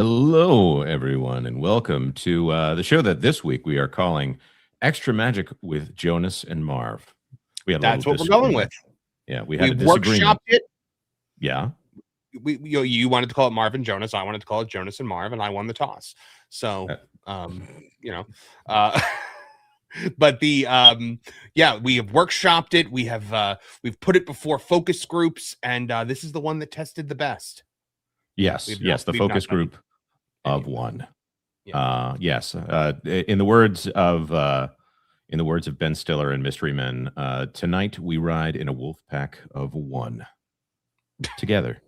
Hello, everyone, and welcome to the show that this week we are calling Extra Magic with Jonas and Marv. We had a little That's what we're going disagreement. with. Yeah, we had We a disagreement. workshopped it. Yeah. You wanted to call it Marv and Jonas. I wanted to call it Jonas and Marv, and I won the toss. So, you know, but yeah, we have workshopped it. We've put it before focus groups, and this is the one that tested the best. Yes, the focus group of one. Yeah. Yes. In the words of Ben Stiller and Mystery Men, tonight we ride in a wolf pack of one together.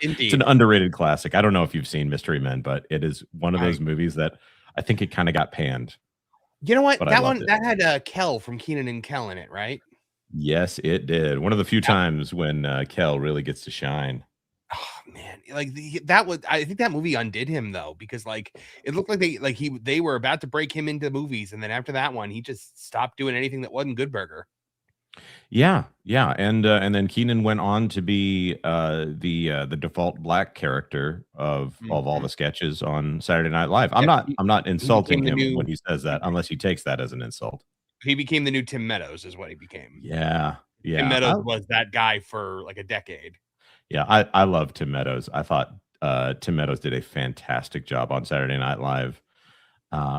Indeed. It's an underrated classic. I don't know if you've seen Mystery Men, but it is one of those movies that I think it kind of got panned. You know what? That had Kel from Kenan and Kel in it, right? Yes, it did. One of the few times when Kel really gets to shine. Oh man, I think that movie undid him though, because it looked like they were about to break him into movies, and then after that one, he just stopped doing anything that wasn't Good Burger. Yeah, and then Kenan went on to be the default black character of all the sketches on Saturday Night Live. I'm not insulting him when he says that, unless he takes that as an insult. He became the new Tim Meadows, is what he became. Yeah. Tim Meadows was that guy for like a decade. Yeah, I love Tim Meadows. I thought Tim Meadows did a fantastic job on Saturday Night Live.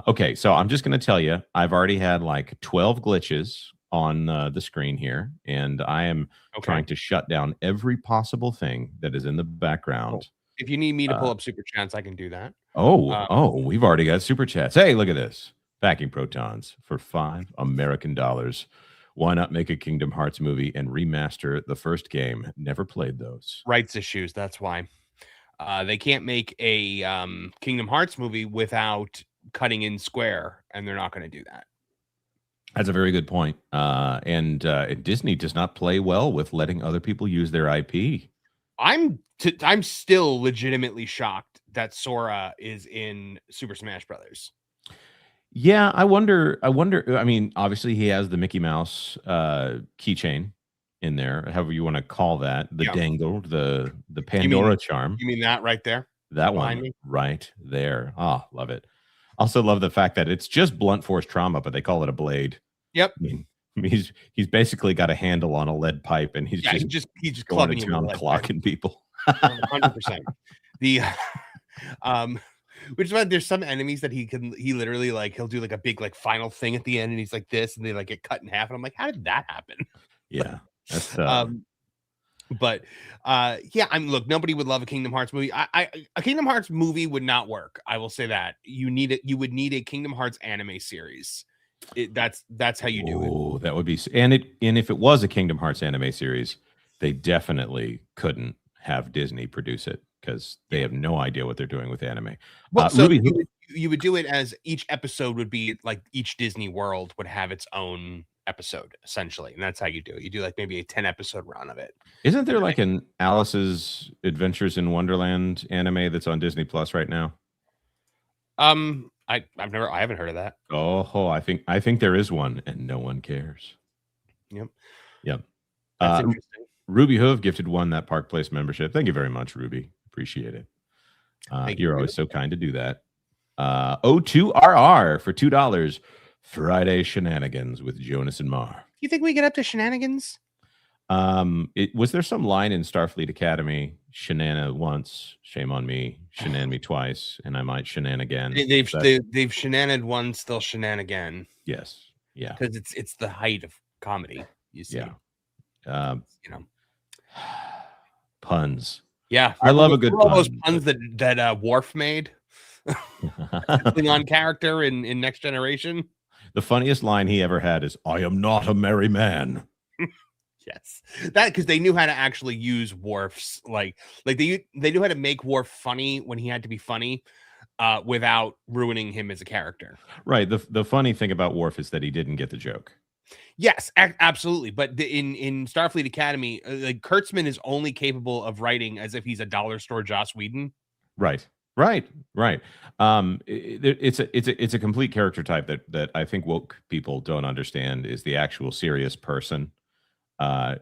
Okay, so I'm just going to tell you, I've already had like 12 glitches on the screen here, and I am trying to shut down every possible thing that is in the background. If you need me to pull up super chats, I can do that. We've already got super chats. Hey, look at this. Packing protons for $5 American. Why not make a Kingdom Hearts movie and remaster the first game? Never played those. Rights issues, that's why. They can't make a Kingdom Hearts movie without cutting in Square, and they're not going to do that. That's a very good point. And Disney does not play well with letting other people use their IP. I'm still legitimately shocked that Sora is in Super Smash Brothers. Yeah, I wonder. I mean, obviously he has the Mickey Mouse keychain in there, however you want to call that, the dangle, the Pandora charm. You mean that right there? That one right there. Oh, love it. Also love the fact that it's just blunt force trauma, but they call it a blade. Yep. I mean he's basically got a handle on a lead pipe, and he's just clubbing to town, clocking people. 100%. The which is why there's some enemies that he literally he'll do like a big final thing at the end, and he's like this, and they get cut in half, and I'm like, how did that happen? Yeah. That's but yeah, look, nobody would love a Kingdom Hearts movie. A Kingdom Hearts movie would not work. I will say that. You would need a Kingdom Hearts anime series. That's how you do it. Oh, that would be, and if it was a Kingdom Hearts anime series, they definitely couldn't have Disney produce it, because they have no idea what they're doing with anime. Well, so you would do it as each episode would be like each Disney world would have its own episode, essentially, and that's how you do it. You do maybe a 10 episode run of it. Isn't there an Alice's Adventures in Wonderland anime that's on Disney Plus right now? I haven't heard of that. Oh, I think there is one, and no one cares. Yep. That's interesting. Ruby Hoof gifted one that Park Place membership. Thank you very much, Ruby. Appreciate it. You're always so kind to do that. O2RR for $2. Friday Shenanigans with Jonas and Mar. Do you think we get up to shenanigans? Was there some line in Starfleet Academy? Shenana once, shame on me. Shenan me twice, and I might shenan again. They've shenaned once, they'll shenan again. Yes, yeah, because it's the height of comedy. You see, puns. Yeah, I love a good pun. All those puns that Worf made. Klingon character in Next Generation. The funniest line he ever had is, "I am not a merry man." Yes, that because they knew how to actually use Worf's they knew how to make Worf funny when he had to be funny, without ruining him as a character. Right. The funny thing about Worf is that he didn't get the joke. Yes, absolutely. But in Starfleet Academy, Kurtzman is only capable of writing as if he's a dollar store Joss Whedon. Right. It's a complete character type that I think woke people don't understand, is the actual serious person.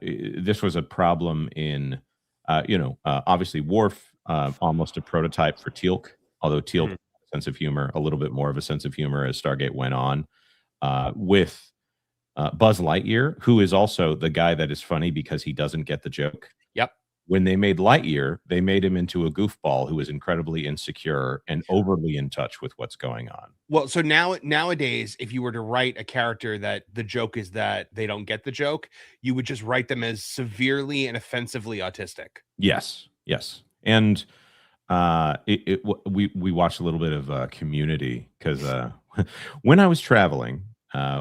This was a problem in Obviously Worf, almost a prototype for Teal'c, although Teal'c Mhm. sense of humor, a little bit more of a sense of humor as Stargate went on. With Buzz Lightyear, who is also the guy that is funny because he doesn't get the joke. Yep. When they made Lightyear, they made him into a goofball who is incredibly insecure and overly in touch with what's going on. Well, so nowadays, if you were to write a character that the joke is that they don't get the joke, you would just write them as severely and offensively autistic. Yes, yes, and we watched a little bit of Community because when I was traveling,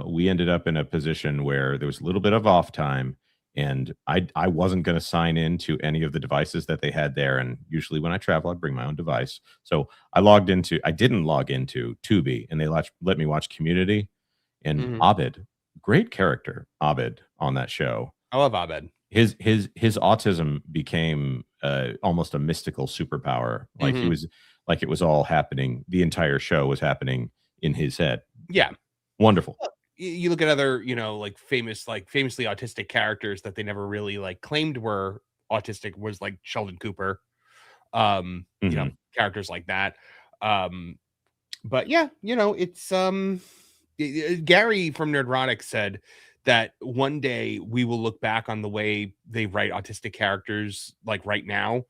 we ended up in a position where there was a little bit of off time, and I wasn't going to sign in to any of the devices that they had there. And usually when I travel, I bring my own device. So I didn't log into Tubi, and they let me watch Community. And Mhm. Abed, great character, Abed on that show. I love Abed. His autism became almost a mystical superpower. Like he Mhm. was like it was all happening. The entire show was happening in his head. Yeah. Wonderful. You look at other, famously autistic characters that they never really like claimed were autistic was like Sheldon Cooper. Mhm. Characters like that. But yeah, it's Gary from Nerdrotic said that one day we will look back on the way they write autistic characters like right now,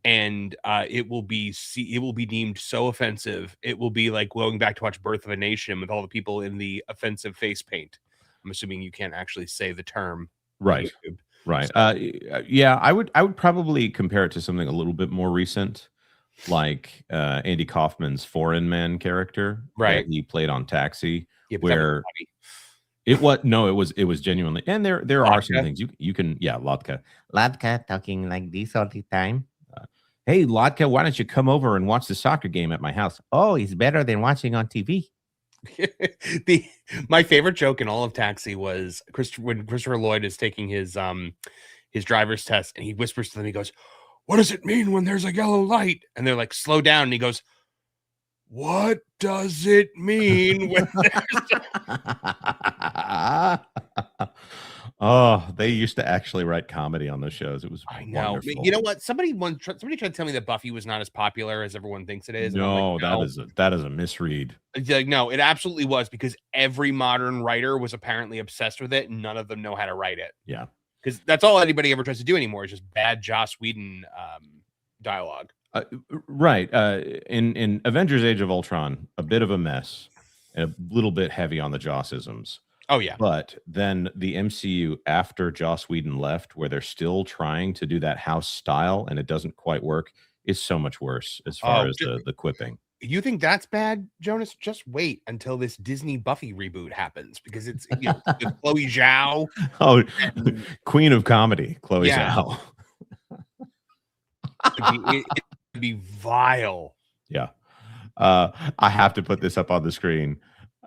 and it will be deemed so offensive. It will be like going back to watch Birth of a Nation with all the people in the offensive face paint. I'm assuming you can't actually say the term on Right. YouTube. Right. So Yeah, I would probably compare it to something a little bit more recent, like Andy Kaufman's Foreign Man character that right. he played on Taxi, Yeah, but that was where funny. it was genuinely, and there are some Vodka. things you can, yeah, Latka talking like this all the time. Hey, Latka, why don't you come over and watch the soccer game at my house? Oh, he's better than watching on TV. the My favorite joke in all of Taxi was when Christopher Lloyd is taking his driver's test and he whispers to them, he goes, "What does it mean when there's a yellow light?" And they're like, "Slow down." And he goes, "What does it mean when Oh, they used to actually write comedy on those shows. It was I know. wonderful. You know what? Somebody tried to tell me that Buffy was not as popular as everyone thinks it is, and I'm like, No, no. that is a misread. It's like, no, it absolutely was because every modern writer was apparently obsessed with it, and none of them know how to write it. Yeah. Because that's all anybody ever tries to do anymore is just bad Joss Whedon dialogue. Right. In Avengers: Age of Ultron, a bit of a mess, and a little bit heavy on the Jossisms. Oh yeah. But then the MCU after Joss Whedon left, where they're still trying to do that house style and it doesn't quite work, is so much worse as far Oh, as the quipping. you think that's bad, Jonas? Just wait until this Disney Buffy reboot happens because it's with Chloe Zhao. Oh, And, Queen of Comedy, Chloe yeah, Zhao. it'd be vile. Yeah. I have to put this up on the screen.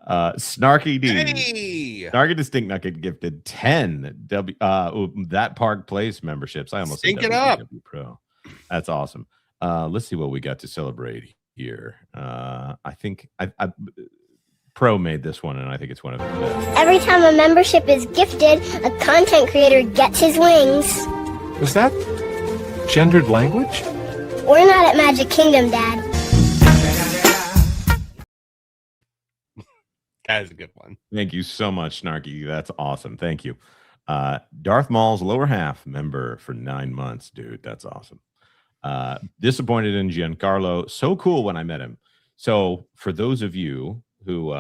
Snarky D. Hey, Snarky Distinct Nugget gifted 10 that Park Place memberships. I almost said stink it up. WDW Pro. That's awesome. Let's see what we got to celebrate here. I think Pro made this one, and I think it's one of the best. Every time a membership is gifted, a content creator gets his wings. Is that gendered language? We're not at Magic Kingdom, Dad. That is a good one. Thank you so much, Snarky. That's awesome. Thank you. Darth Maul's lower half member for 9 months, dude. That's awesome. Disappointed in Giancarlo. So cool when I met him. So for those of you who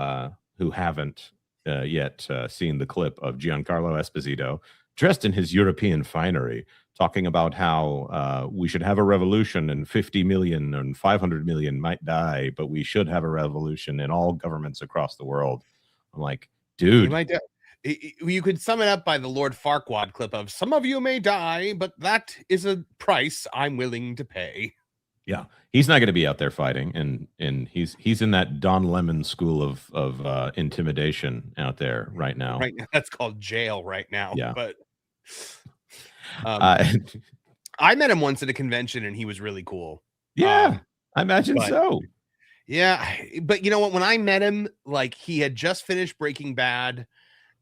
haven't yet seen the clip of Giancarlo Esposito dressed in his European finery, talking about how we should have a revolution and 50 million and 500 million might die, but we should have a revolution in all governments across the world. I'm like, dude. You could sum it up by the Lord Farquaad clip of "Some of you may die, but that is a price I'm willing to pay." Yeah, he's not going to be out there fighting, and he's in that Don Lemon school of intimidation out there right now. Right now, that's called jail right now. Yeah, but I met him once at a convention, and he was really cool. Yeah, I imagine so. Yeah, but you know what? When I met him, like he had just finished Breaking Bad.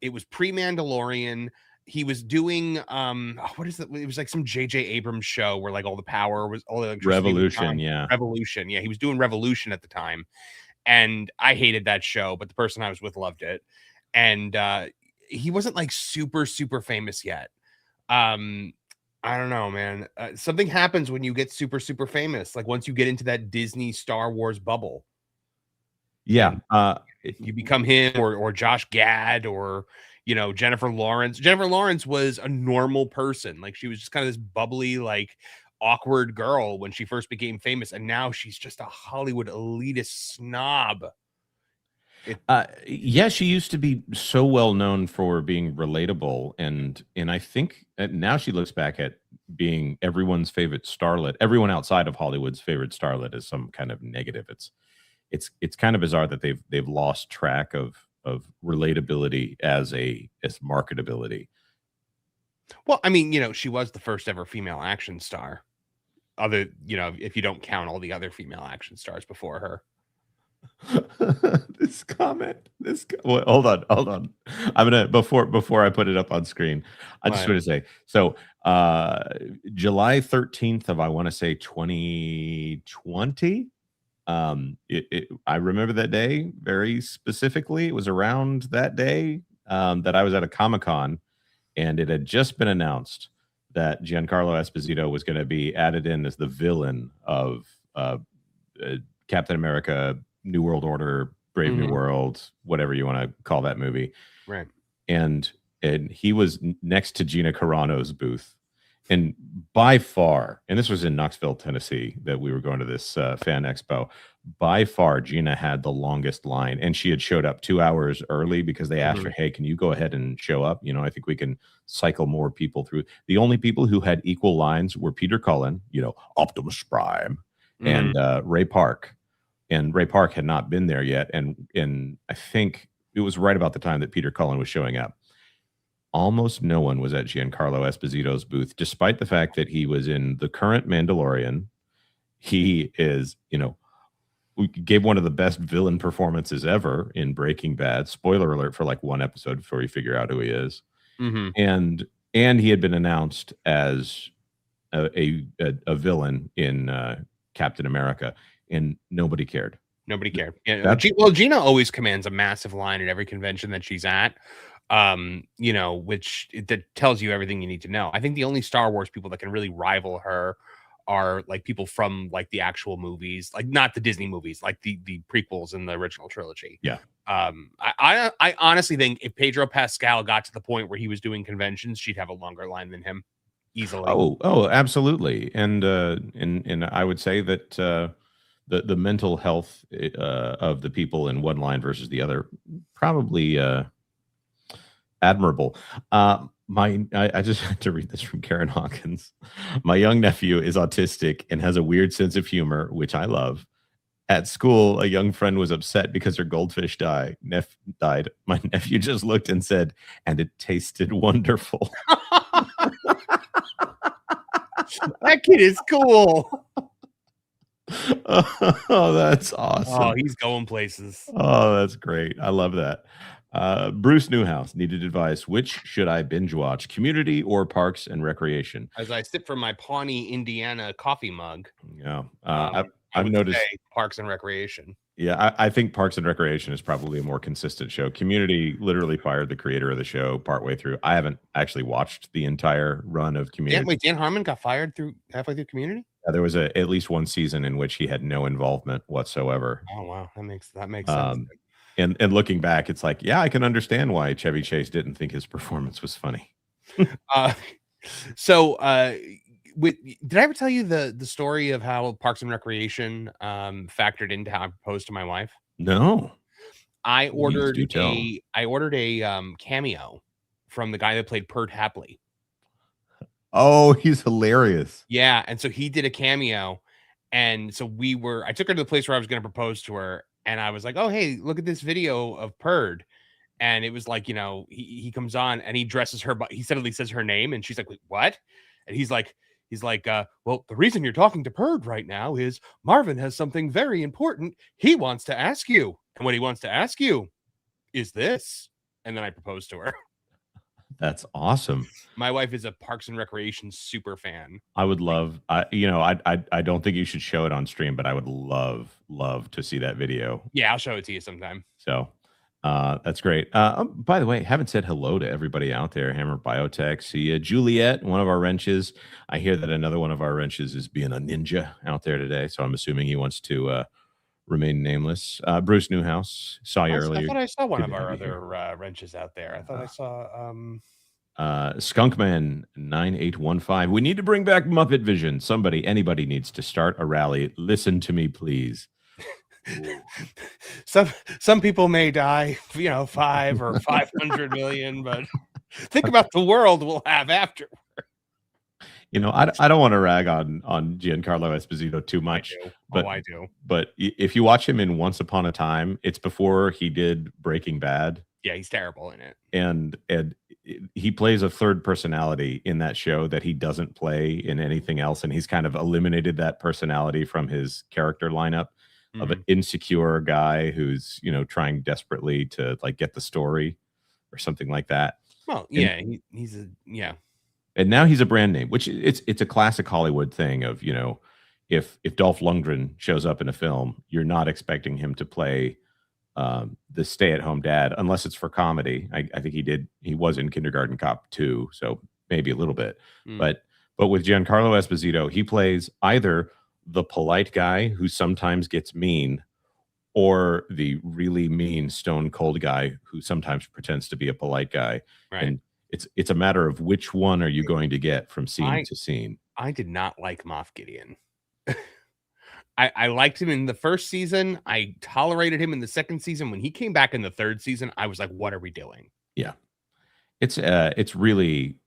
It was pre-Mandalorian, he was doing what is it? It was like some J.J. Abrams show where like all the power was all the electricity was Revolution, gone. yeah. Revolution. Yeah, he was doing Revolution at the time. And I hated that show, but the person I was with loved it. And he wasn't like super, super famous yet. I don't know, man. Something happens when you get super, super famous. Like once you get into that Disney Star Wars bubble. Yeah. You become him or Josh Gad or, you know, Jennifer Lawrence. Jennifer Lawrence was a normal person. Like she was just kind of this bubbly, like awkward girl when she first became famous. And now she's just a Hollywood elitist snob. Yeah, she used to be so well known for being relatable, and I think now she looks back at being everyone's favorite starlet. Everyone outside of Hollywood's favorite starlet is some kind of negative. It's kind of bizarre that they've lost track of relatability as marketability. Well, I mean, you know, she was the first ever female action star. Other, you know, if you don't count all the other female action stars before her. This comment. Well, hold on. I'm gonna before I put it up on screen. I just want to say so. July 13th of I want to say 2020. I remember that day very specifically. It was around that day that I was at a Comic-Con, and it had just been announced that Giancarlo Esposito was going to be added in as the villain of Captain America, New World Order, Brave New World, whatever you want to call that movie. Right. And he was next to Gina Carano's booth. And by far, and this was in Knoxville, Tennessee, that we were going to this fan expo. By far, Gina had the longest line, and she had showed up 2 hours early because they asked her, "Hey, can you go ahead and show up? You know, I think we can cycle more people through." The only people who had equal lines were Peter Cullen, you know, Optimus Prime, and Ray Park. And Ray Park had not been there yet, and I think it was right about the time that Peter Cullen was showing up. Almost no one was at Giancarlo Esposito's booth, despite the fact that he was in the current Mandalorian. He is, you know, we gave one of the best villain performances ever in Breaking Bad. Spoiler alert for like one episode before you figure out who he is. And he had been announced as a villain in Captain America, and nobody cared. Nobody cared. Yeah, well, Gina always commands a massive line at every convention that she's at. You know, which that tells you everything you need to know. I think the only Star Wars people that can really rival her are like people from like the actual movies, like not the Disney movies, like the prequels in the original trilogy. Yeah. I honestly think if Pedro Pascal got to the point where he was doing conventions, she'd have a longer line than him easily. Oh, absolutely. And I would say that the mental health of the people in one line versus the other probably admirable. I just had to read this from Karen Hawkins. My young nephew is autistic and has a weird sense of humor, which I love. At school, a young friend was upset because her goldfish died. My nephew just looked and said, "And it tasted wonderful." That kid is cool. Oh, that's awesome. Oh, he's going places. Oh, that's great. I love that. Bruce Newhouse needed advice. Which should I binge watch, Community or Parks and Recreation? As I sip from my Pawnee, Indiana coffee mug. Yeah. I've noticed Parks and Recreation. Yeah, I think Parks and Recreation is probably a more consistent show. Community literally fired the creator of the show partway through. I haven't actually watched the entire run of Community. Wait, Dan Harmon got fired halfway through Community? Yeah, there was at least one season in which he had no involvement whatsoever. Oh wow, that makes sense. And looking back, it's like, yeah, I can understand why Chevy Chase didn't think his performance was funny. Did I ever tell you the story of how Parks and Recreation factored into how I proposed to my wife? No. I ordered a cameo from the guy that played Perd Hapley. Oh, he's hilarious. Yeah, and so he did a cameo, and so I took her to the place where I was going to propose to her, and I was like, "Oh, hey, look at this video of Perd." And it was like, you know, he comes on and he dresses her, but he suddenly says her name, and she's like, "Wait, what?" And he's like, well, the reason you're talking to Perd right now is Marvin has something very important he wants to ask you. And what he wants to ask you is this. And then I proposed to her. That's awesome. My wife is a Parks and Recreation super fan. I would love, I don't think you should show it on stream, but I would love to see that video. Yeah, I'll show it to you sometime. So that's great. By the way, haven't said hello to everybody out there. Hammer Biotech, see you. Juliet, one of our wrenches. I hear that another one of our wrenches is being a ninja out there today. So I'm assuming he wants to remain nameless. Bruce Newhouse, saw you earlier. I thought I saw one Good of to our have you other wrenches out there. I thought I saw Skunkman 9815. We need to bring back Muppet Vision. Anybody needs to start a rally. Listen to me, please. some people may die, 5 or 500 million, but think about the world we'll have after. I don't want to rag on Giancarlo Esposito too much, but I do. But if you watch him in Once Upon a Time, it's before he did Breaking Bad. Yeah, he's terrible in it. And he plays a third personality in that show that he doesn't play in anything else, and he's kind of eliminated that personality from his character lineup of an insecure guy who's trying desperately to like get the story or something like that. Well, yeah, he's and now he's a brand name, which it's a classic Hollywood thing of if Dolph Lundgren shows up in a film, you're not expecting him to play the stay-at-home dad unless it's for comedy. I think he was in Kindergarten Cop 2, so maybe a little bit. But with Giancarlo Esposito, he plays either the polite guy who sometimes gets mean, or the really mean stone cold guy who sometimes pretends to be a polite guy. Right. And it's a matter of which one are you going to get from scene to scene. I did not like Moff Gideon. I liked him in the first season. I tolerated him in the second season. When he came back in the third season, I was like, what are we doing? Yeah. It's really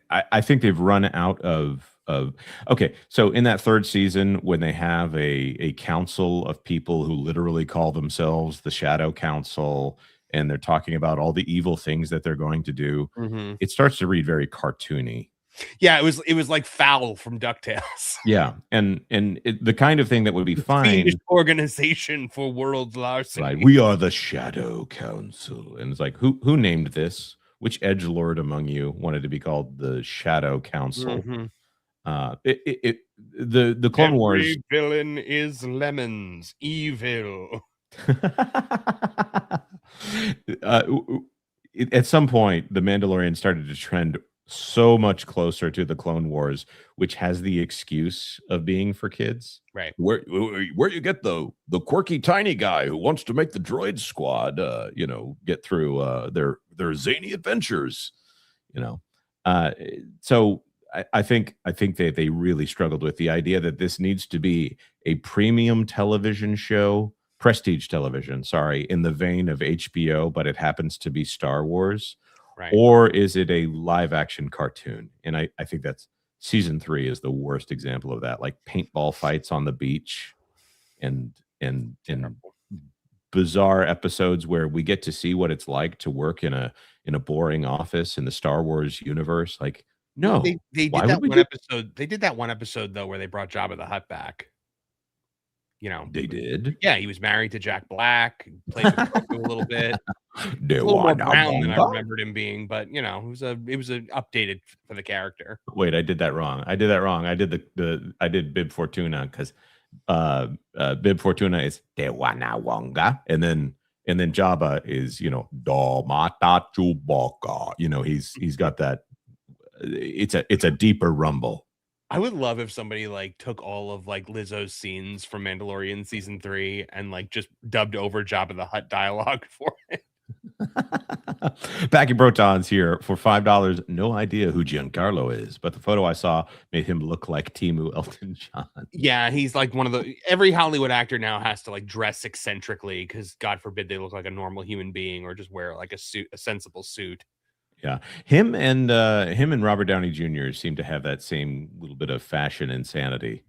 I think they've run out of okay. So in that third season, when they have a council of people who literally call themselves the Shadow Council, and they're talking about all the evil things that they're going to do, it starts to read very cartoony. Yeah, it was like Fowl from DuckTales. Yeah, and the kind of thing that would be fine. Organization for world larceny. Right, we are the Shadow Council, and it's like who named this? Which edgelord among you wanted to be called the Shadow Council? The Clone Wars. Every villain is Lemons, evil. At some point, the Mandalorian started to trend so much closer to the Clone Wars, which has the excuse of being for kids. Right. Where you get the quirky tiny guy who wants to make the droid squad, get through their zany adventures, So I think they really struggled with the idea that this needs to be a premium television show, prestige television, sorry, in the vein of HBO, but it happens to be Star Wars. Right. Or is it a live action cartoon? And I think that's season 3 is the worst example of that, like paintball fights on the beach and bizarre episodes where we get to see what it's like to work in a boring office in the Star Wars universe. Like, no, they did that one episode. They did that one episode though where they brought Jabba the Hutt back. They did. Yeah, he was married to Jack Black, played with Grogu a little bit. A little more brown than I remembered him being, but it was a updated for the character. Wait, I did that wrong. I did Bib Fortuna because Bib Fortuna is De Wana Wonga, and then Jabba is Do Mata Chewbacca. He's got that. It's a deeper rumble. I would love if somebody took all of Lizzo's scenes from Mandalorian season 3 and just dubbed over Jabba the Hutt dialogue for it. Packing Protons here for $5. No idea who Giancarlo is, but the photo I saw made him look like Temu Elton John. Yeah, he's one of every Hollywood actor now has to dress eccentrically because God forbid they look like a normal human being or just wear a sensible suit. Yeah, him and Robert Downey Jr. seem to have that same little bit of fashion insanity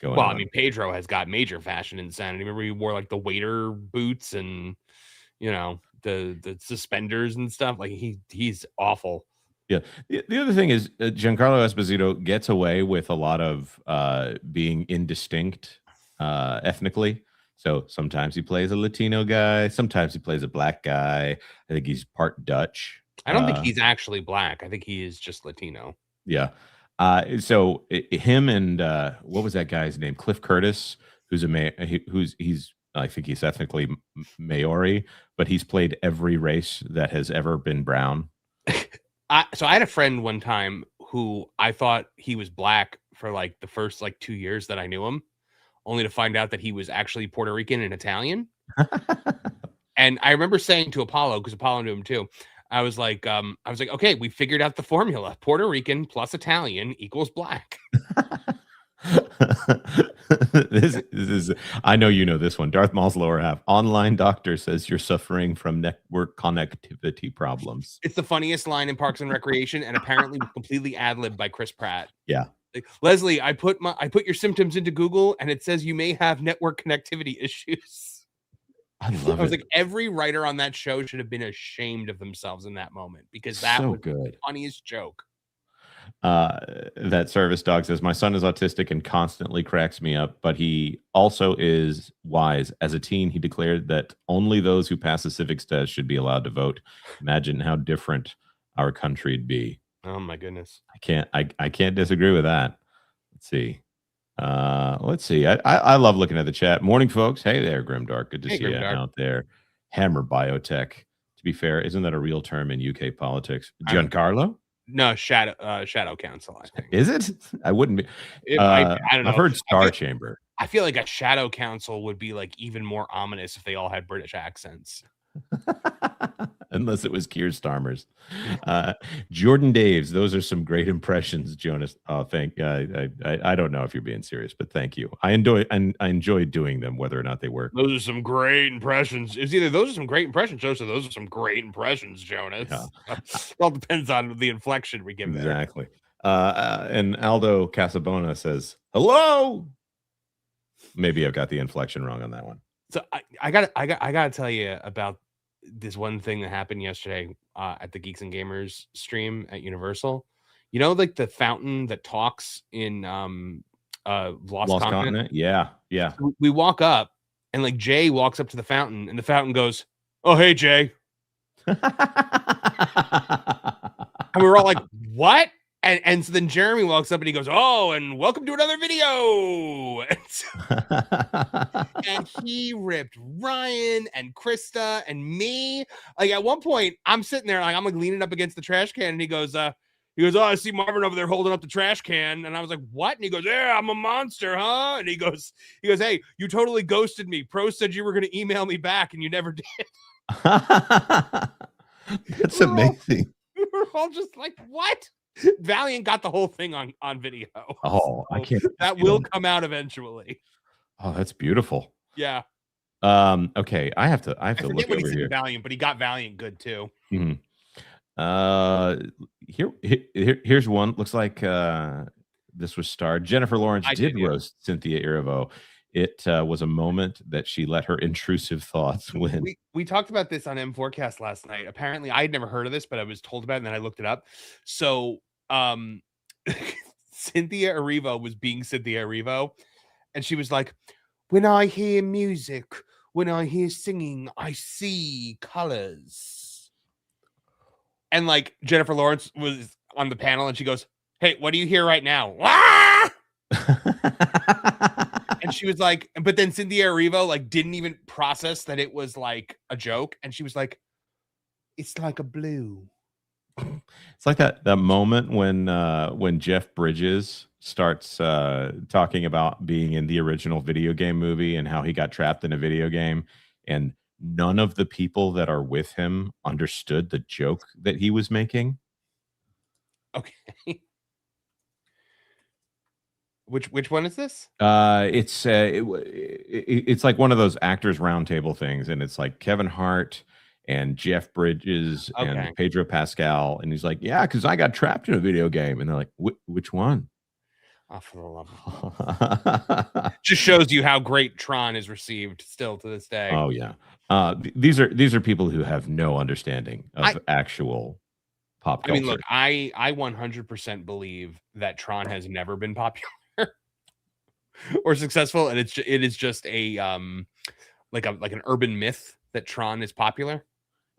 going on. I mean, Pedro has got major fashion insanity. Remember, he wore the waiter boots and the suspenders and stuff. He's awful. Yeah. The other thing is Giancarlo Esposito gets away with a lot of being indistinct ethnically. So sometimes he plays a Latino guy, sometimes he plays a black guy. I think he's part Dutch. I don't think he's actually black. I think he is just Latino. Yeah. So him and what was that guy's name? Cliff Curtis, who's he's I think he's ethnically Maori, but he's played every race that has ever been brown. So I had a friend one time who I thought he was black for like the first like 2 years that I knew him, only to find out that he was actually Puerto Rican and Italian. And I remember saying to Apollo, because Apollo knew him too, I was like, okay, we figured out the formula. Puerto Rican plus Italian equals black. This is, I know you know this one. Darth Maul's lower half. Online doctor says you're suffering from network connectivity problems. It's the funniest line in Parks and Recreation, and apparently was completely ad-libbed by Chris Pratt. Yeah. Like, Leslie, I put your symptoms into Google, and it says you may have network connectivity issues. I love it. I was like, every writer on that show should have been ashamed of themselves in that moment, because that So was good. the funniest joke. That service dog says, my son is autistic and constantly cracks me up, but he also is wise. As a teen, he declared that only those who pass the civics test should be allowed to vote. Imagine how different our country'd be. Oh my goodness. I can't disagree with that. Let's see. I love looking at the chat. Morning, folks. Hey there, Grimdark. Good to see you out there. Hammer Biotech. To be fair, isn't that a real term in UK politics? Giancarlo? No, Shadow Council, I think. Is it? I wouldn't be. I don't know. I've heard Star Chamber. I feel like a Shadow Council would be like even more ominous if they all had British accents. Unless it was Keir Starmer's. Jordan Daves, those are some great impressions, Jonas. Oh, I don't know if you're being serious, but thank you. I enjoy doing them, whether or not they work. Those are some great impressions. It's either those are some great impressions, Jonas, or those are some great impressions, Jonas. Yeah. It all depends on the inflection we give there. Exactly. And Aldo Casabona says, hello. Maybe I've got the inflection wrong on that one. So I gotta tell you about this one thing that happened yesterday at the Geeks and Gamers stream at Universal. You know, like the fountain that talks in Lost Continent? Yeah. So we walk up, and like Jay walks up to the fountain, and the fountain goes, "Oh, hey, Jay." And we were all like, "What?" And so then Jeremy walks up and he goes, "Oh, and welcome to another video." And he ripped Ryan and Krista and me. Like at one point, I'm sitting there, like I'm like leaning up against the trash can, and he goes, "Oh, I see Marvin over there holding up the trash can." And I was like, "What?" And he goes, "Yeah, I'm a monster, huh?" And he goes, "Hey, you totally ghosted me. Pro said you were going to email me back, and you never did." That's amazing. We were all just like, "What?" Valiant got the whole thing on video. Oh, so I can't. That will come out eventually. Oh, that's beautiful. Yeah. Okay, I have to look over here. Valiant, but he got Valiant good too. Mm-hmm. Here's one. Looks like this was starred. Jennifer Lawrence did roast Cynthia Erivo. It was a moment that she let her intrusive thoughts win. We talked about this on M4cast last night. Apparently, I had never heard of this, but I was told about it, and then I looked it up. So, Cynthia Erivo was being Cynthia Erivo, and she was like, "When I hear music, when I hear singing, I see colors." And like Jennifer Lawrence was on the panel, and she goes, "Hey, what do you hear right now?" Ah! And she was like, but then Cynthia Erivo like didn't even process that it was like a joke, and she was like, "It's like a blue." It's like that moment when Jeff Bridges starts talking about being in the original video game movie and how he got trapped in a video game, and none of the people that are with him understood the joke that he was making. Okay. Which one is this? It's like one of those actors roundtable things, and it's like Kevin Hart and Jeff Bridges and Pedro Pascal, and he's like, "Yeah, because I got trapped in a video game," and they're like, "Which one?" Oh, for the love of God. Just shows you how great Tron is received still to this day. Oh yeah, these are people who have no understanding of actual pop culture. I mean, look, I 100% believe that Tron has never been popular or successful, and it is just a like an urban myth that Tron is popular.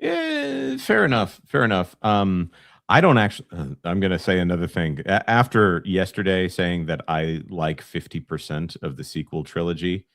Fair enough. Fair enough. I don't actually. I'm going to say another thing. After yesterday saying that I like 50% of the sequel trilogy,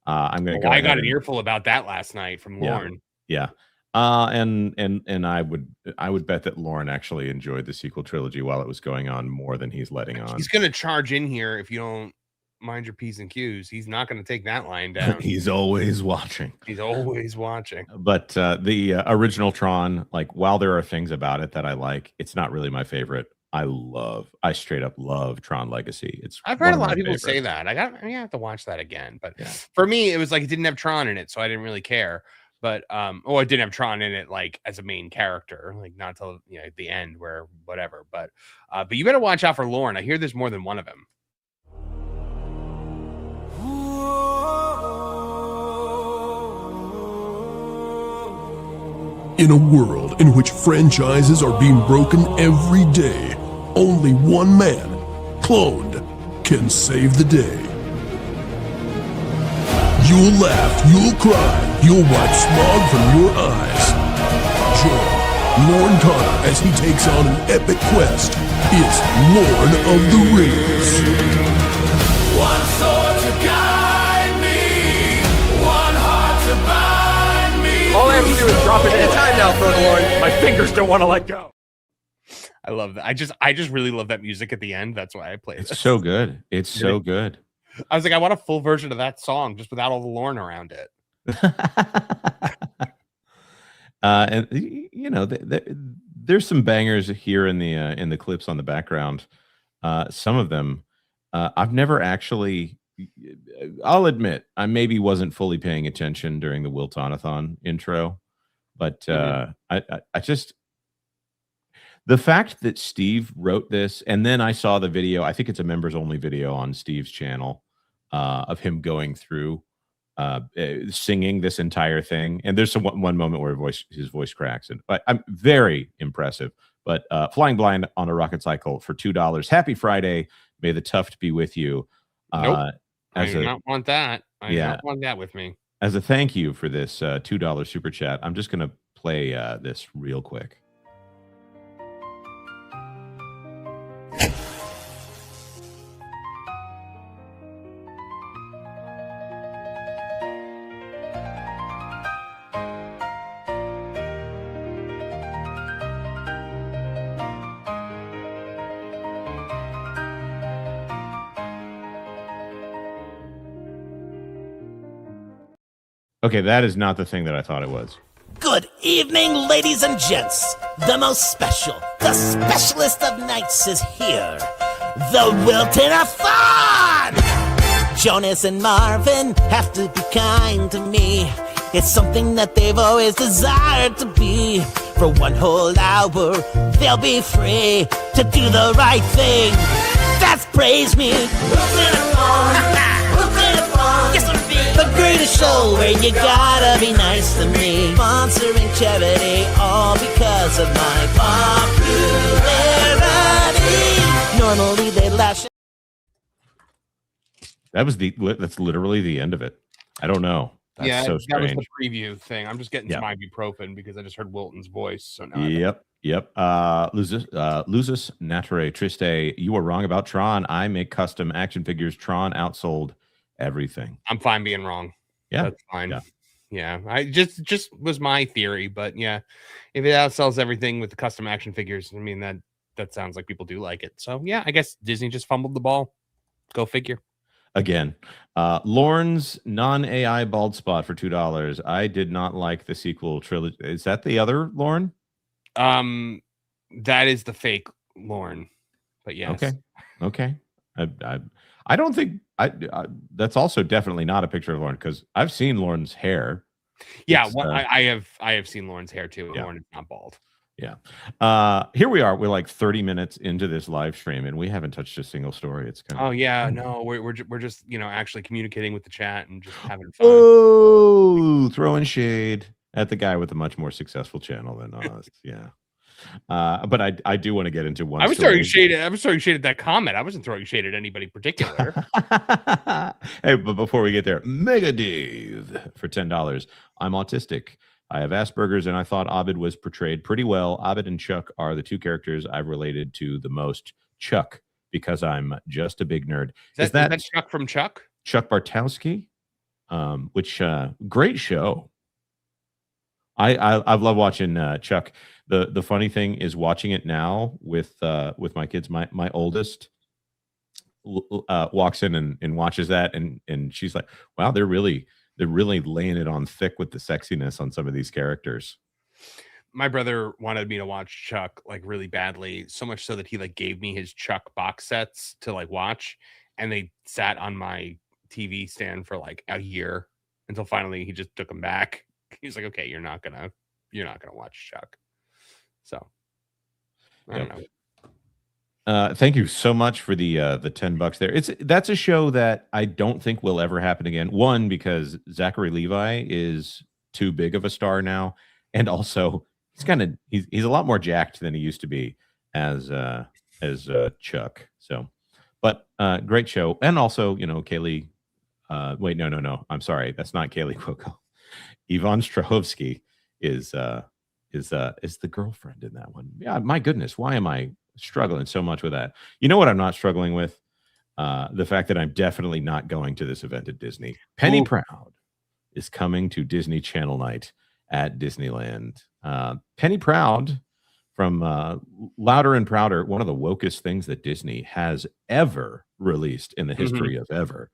I'm going to go I ahead got an and earful about that last night from yeah, Lauren. yeah. And I would bet that Lauren actually enjoyed the sequel trilogy while it was going on more than he's letting on. He's going to charge in here if you don't mind your P's and Q's. He's not going to take that line down. He's always watching. He's always watching. But the original Tron, like, while there are things about it that I like, it's not really my favorite. I straight up love Tron Legacy. I've heard a lot of people say that. I have to watch that again. But for me, it was like it didn't have Tron in it, so I didn't really care. But it didn't have Tron in it like as a main character, like not till at the end where whatever. But you better watch out for Lauren. I hear there's more than one of him. In a world in which franchises are being broken every day, only one man, cloned, can save the day. You'll laugh, you'll cry, you'll wipe smog from your eyes. Join Lorne Connor as he takes on an epic quest. It's Lord of the Rings. One sword to guide me, one heart to bind me. All I have to do is drop it at a time now, Frodo. My fingers don't want to let go. I love that. I just really love that music at the end. That's why I play it. It's so good. It's so good. I was like, I want a full version of that song just without all the Lorne around it. And there's some bangers here in the clips on the background. Some of them I've never actually. I'll admit I maybe wasn't fully paying attention during the Wiltonathon intro, but I just. The fact that Steve wrote this, and then I saw the video, I think it's a members only video on Steve's channel of him going through singing this entire thing. And there's one moment where his voice cracks. And I'm very impressive. But Flying Blind on a Rocket Cycle for $2. Happy Friday. May the tuft be with you. Nope. I do not want that. I do not want that with me. As a thank you for this $2 super chat, I'm just going to play this real quick. Okay, that is not the thing that I thought it was. Good evening, ladies and gents. The most special, the specialist of nights is here. The Wiltonathon! Jonas and Marvin have to be kind to me. It's something that they've always desired to be. For one whole hour, they'll be free to do the right thing. That's praise me. The greatest show where you gotta be nice to me. Sponsoring charity, all because of my popularity. Normally they lash. That's literally the end of it. I don't know. That's so strange. That was the preview thing. I'm just getting some ibuprofen because I just heard Wilton's voice. So now Yep. Lusus Nature Triste. You were wrong about Tron. I make custom action figures. Tron outsold everything. I'm fine being wrong. Yeah, that's fine. Yeah. I just was my theory, but yeah, if it outsells everything with the custom action figures, I mean that sounds like people do like it. So yeah, I guess Disney just fumbled the ball. Go figure. Again, Lorne's non-AI bald spot for $2. I did not like the sequel trilogy. Is that the other Lorne? That is the fake Lorne. But yes. Okay. I don't think that's also definitely not a picture of Lorne because I've seen Lorne's hair. Yeah, I have seen Lorne's hair too. Yeah. Lorne is not bald. Yeah. Here we are. We're like 30 minutes into this live stream, and we haven't touched a single story. It's kind of no, we're just actually communicating with the chat and just having fun. Oh, throwing shade at the guy with a much more successful channel than us. Yeah. But I do want to get into one. I was throwing shade at that comment. I wasn't throwing shade at anybody particular. Hey, but before we get there, Mega Dave for $10. I'm autistic. I have Asperger's, and I thought Abed was portrayed pretty well. Abed and Chuck are the two characters I've related to the most. Chuck, because I'm just a big nerd. Is that Chuck from Chuck? Chuck Bartowski? Which great show. I love watching Chuck. The funny thing is watching it now with my kids. My oldest walks in and watches that, and she's like, "Wow, they're really laying it on thick with the sexiness on some of these characters." My brother wanted me to watch Chuck like really badly, so much so that he like gave me his Chuck box sets to like watch, and they sat on my TV stand for like a year until finally he just took them back. He's like, "Okay, you're not gonna watch Chuck." So I don't know. Thank you so much for the $10 there. That's a show that I don't think will ever happen again. One, because Zachary Levi is too big of a star now, and also he's a lot more jacked than he used to be as Chuck. So, but great show, and also Kaylee. Wait, no. I'm sorry, that's not Kaylee Cuoco. Yvonne Strahovski is the girlfriend in that one. Yeah, my goodness, why am I struggling so much with that? You know what I'm not struggling with? The fact that I'm definitely not going to this event at Disney. Penny Proud is coming to Disney Channel Night at Disneyland. Penny Proud from Louder and Prouder, one of the wokest things that Disney has ever released in the history of ever.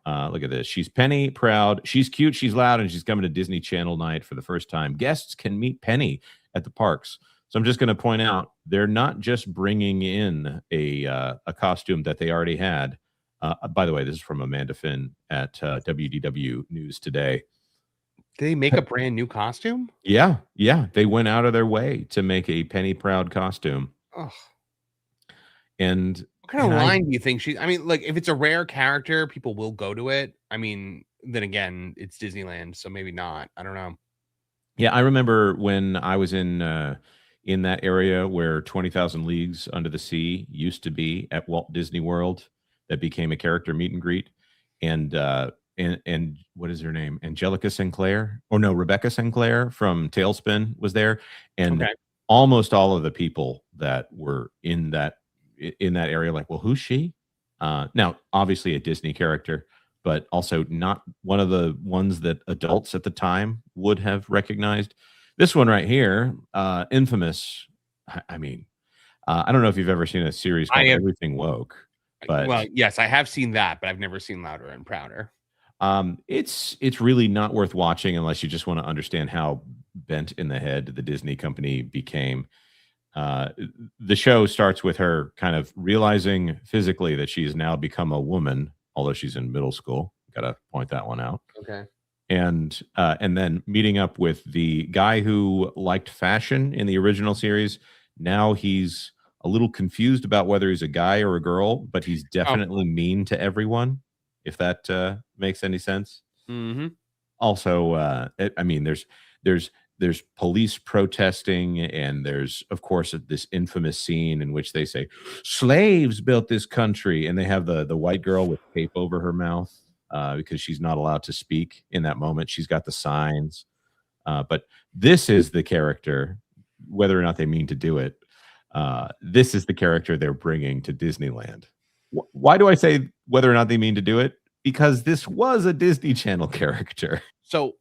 Look at this. She's Penny Proud. She's cute. She's loud, and she's coming to Disney Channel Night for the first time. Guests can meet Penny at the parks. So I'm just going to point out they're not just bringing in a costume that they already had. By the way, this is from Amanda Finn at WDW News Today. Did they make a brand new costume? Yeah. They went out of their way to make a Penny Proud costume. Oh. And what kind of line do you think I mean, like, if it's a rare character, people will go to it. I mean, then again, it's Disneyland, so maybe not. I don't know. Yeah, I remember when I was in that area where 20,000 Leagues Under the Sea used to be at Walt Disney World, that became a character meet and greet. And what is her name? Angelica Sinclair? Or no, Rebecca Sinclair from Tailspin was there. And almost all of the people that were in that area, like, well, who's she? Now, obviously a Disney character, but also not one of the ones that adults at the time would have recognized. This one right here, infamous. I mean, I don't know if you've ever seen a series called Everything Woke. But well, yes, I have seen that, but I've never seen Louder and Prouder. It's really not worth watching unless you just want to understand how bent in the head the Disney company became. The show starts with her kind of realizing physically that she's now become a woman, although she's in middle school. Gotta point that one out. Okay. And then meeting up with the guy who liked fashion in the original series. Now he's a little confused about whether he's a guy or a girl, but he's definitely mean to everyone, if that makes any sense. Mm-hmm. Also, I mean, there's police protesting, and there's, of course, this infamous scene in which they say slaves built this country, and they have the white girl with tape over her mouth because she's not allowed to speak in that moment. She's got the signs, but this is the character, whether or not they mean to do it. This is the character they're bringing to Disneyland. Why do I say whether or not they mean to do it? Because this was a Disney Channel character. So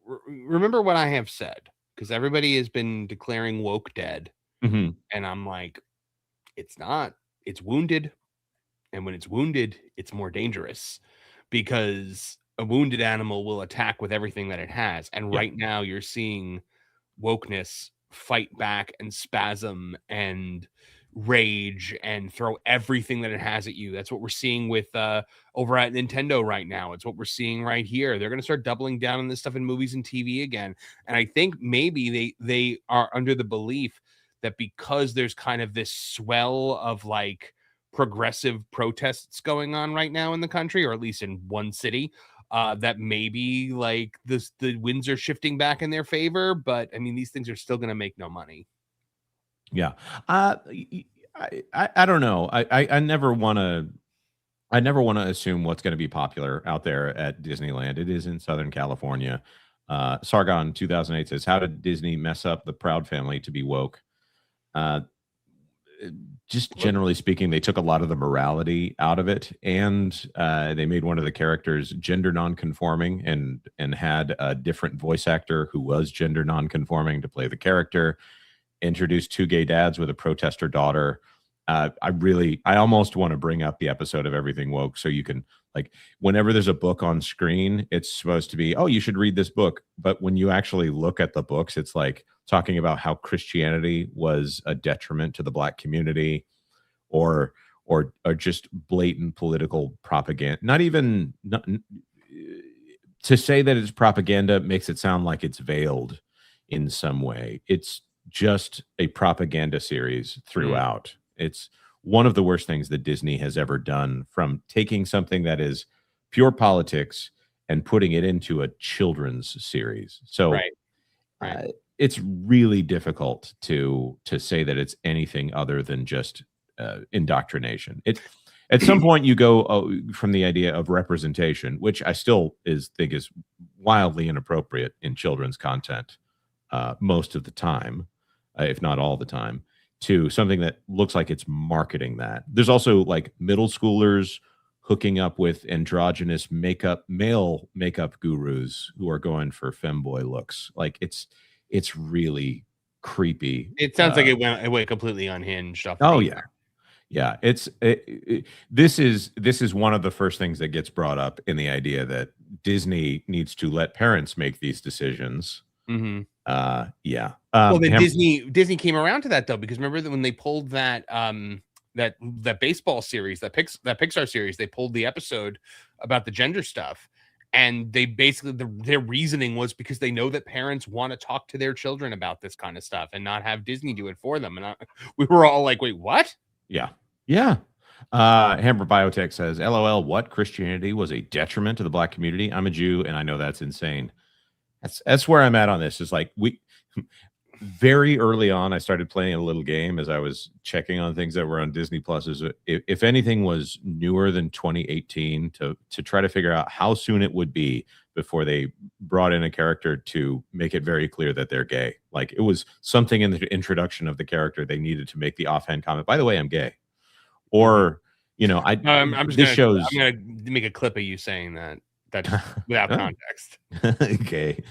remember what I have said, because everybody has been declaring woke dead. Mm-hmm. And I'm like, it's not. It's wounded. And when it's wounded, it's more dangerous, because a wounded animal will attack with everything that it has. And right now you're seeing wokeness fight back and spasm and rage and throw everything that it has at you. That's what we're seeing with over at Nintendo right now. It's what we're seeing right here. They're going to start doubling down on this stuff in movies and TV again. And I think maybe they are under the belief that because there's kind of this swell of like progressive protests going on right now in the country, or at least in one city, that maybe like the winds are shifting back in their favor. But I mean, these things are still going to make no money. Yeah. I don't know. I never want to assume what's going to be popular out there at Disneyland. It is in Southern California. Sargon 2008 says, how did Disney mess up the Proud Family to be woke? Just generally speaking, they took a lot of the morality out of it, and they made one of the characters gender nonconforming, and had a different voice actor who was gender nonconforming to play the character. Introduced 2 gay dads with a protester daughter. I almost want to bring up the episode of Everything Woke, so you can, like, whenever there's a book on screen, it's supposed to be, oh, you should read this book. But when you actually look at the books, it's like talking about how Christianity was a detriment to the Black community, or just blatant political propaganda. To say that it's propaganda makes it sound like it's veiled in some way. It's just a propaganda series throughout. It's one of the worst things that Disney has ever done, from taking something that is pure politics and putting it into a children's series. So it's really difficult to say that it's anything other than just indoctrination. At some point you go from the idea of representation, which I still think is wildly inappropriate in children's content most of the time, if not all the time, to something that looks like it's marketing that. There's also like middle schoolers hooking up with androgynous male makeup gurus who are going for femboy looks. Like it's really creepy. It sounds like it went completely unhinged. Yeah. This is one of the first things that gets brought up in the idea that Disney needs to let parents make these decisions. Mm-hmm. Well, then Disney came around to that, though, because remember that when they pulled that that baseball series, that Pixar series, they pulled the episode about the gender stuff, and they basically their reasoning was because they know that parents want to talk to their children about this kind of stuff and not have Disney do it for them. And we were all like, wait, what? Yeah. Hammer Biotech says, LOL, what? Christianity was a detriment to the Black community? I'm a Jew, and I know that's insane. That's where I'm at on this. Is like, very early on, I started playing a little game as I was checking on things that were on Disney Plus. If anything was newer than 2018, to try to figure out how soon it would be before they brought in a character to make it very clear that they're gay. Like, it was something in the introduction of the character they needed to make the offhand comment, by the way, I'm gay. Or, I'm gonna make a clip of you saying that without context. Okay.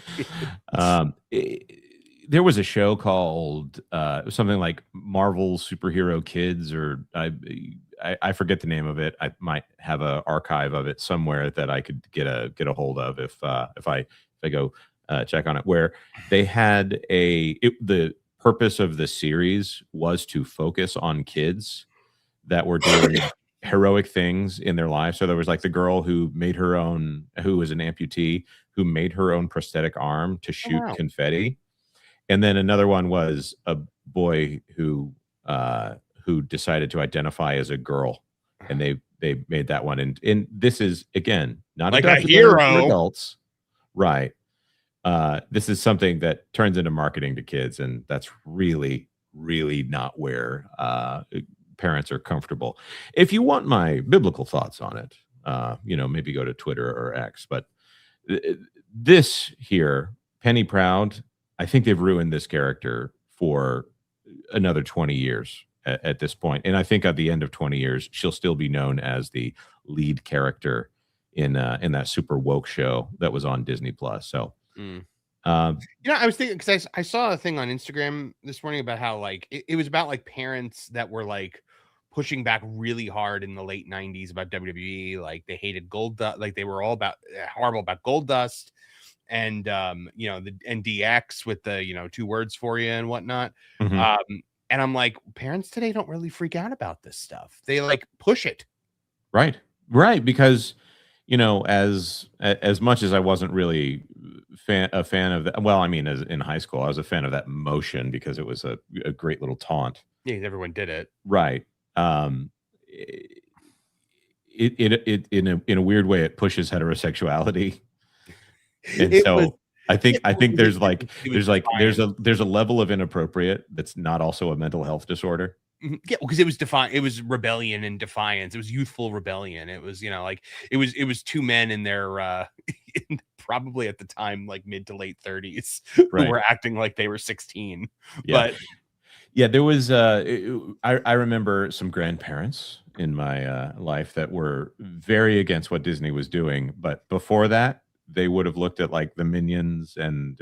There was a show called something like Marvel Superhero Kids, or I forget the name of it. I might have an archive of it somewhere that I could get a hold of if I go check on it. Where they had the purpose of the series was to focus on kids that were doing heroic things in their life. So there was like the girl who was an amputee, who made her own prosthetic arm to shoot confetti. And then another one was a boy who decided to identify as a girl, and they made that one. And this is, again, not like a hero for adults, right? This is something that turns into marketing to kids, and that's really, really not where parents are comfortable. If you want my biblical thoughts on it, maybe go to Twitter or X. But this here, Penny Proud, I think they've ruined this character for another 20 years at this point. And I think at the end of 20 years, she'll still be known as the lead character in that super woke show that was on Disney Plus. So, I was thinking, because I saw a thing on Instagram this morning about how, like, it was about like parents that were like pushing back really hard in the late 90s about WWE. Like, they hated Gold Dust, like they were all horrible about Gold Dust. And the NDX with the 2 words for you and whatnot. Mm-hmm. And I'm like, parents today don't really freak out about this stuff. They like push it. Right. Because as much as I wasn't really a fan of that, well, I mean, as in high school, I was a fan of that motion because it was a great little taunt. Yeah, everyone did it. Right. It in a weird way, it pushes heterosexuality. And I think there's a level of inappropriate that's not also a mental health disorder. Yeah, because it was rebellion and defiance. It was youthful rebellion. It was, it was 2 men in their probably at the time like mid to late 30s Right. who were acting like they were 16. Yeah. But yeah, there was I remember some grandparents in my life that were very against what Disney was doing, but before that, they would have looked at like the Minions and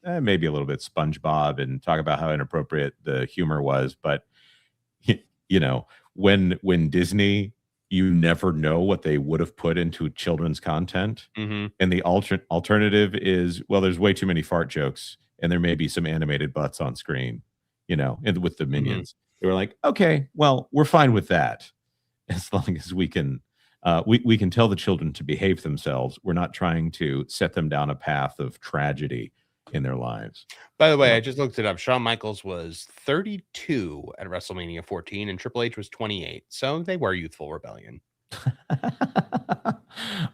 maybe a little bit SpongeBob and talk about how inappropriate the humor was. But you know, when Disney, you never know what they would have put into children's content. mhm. And the alternative is, well, there's way too many fart jokes, and there may be some animated butts on screen, and with the Minions. They were like, okay, well, we're fine with that as long as we can we can tell the children to behave themselves. We're not trying to set them down a path of tragedy in their lives. By the way, Yeah. I just looked it up. Shawn Michaels was 32 at WrestleMania 14 and Triple H was 28. So they were youthful rebellion.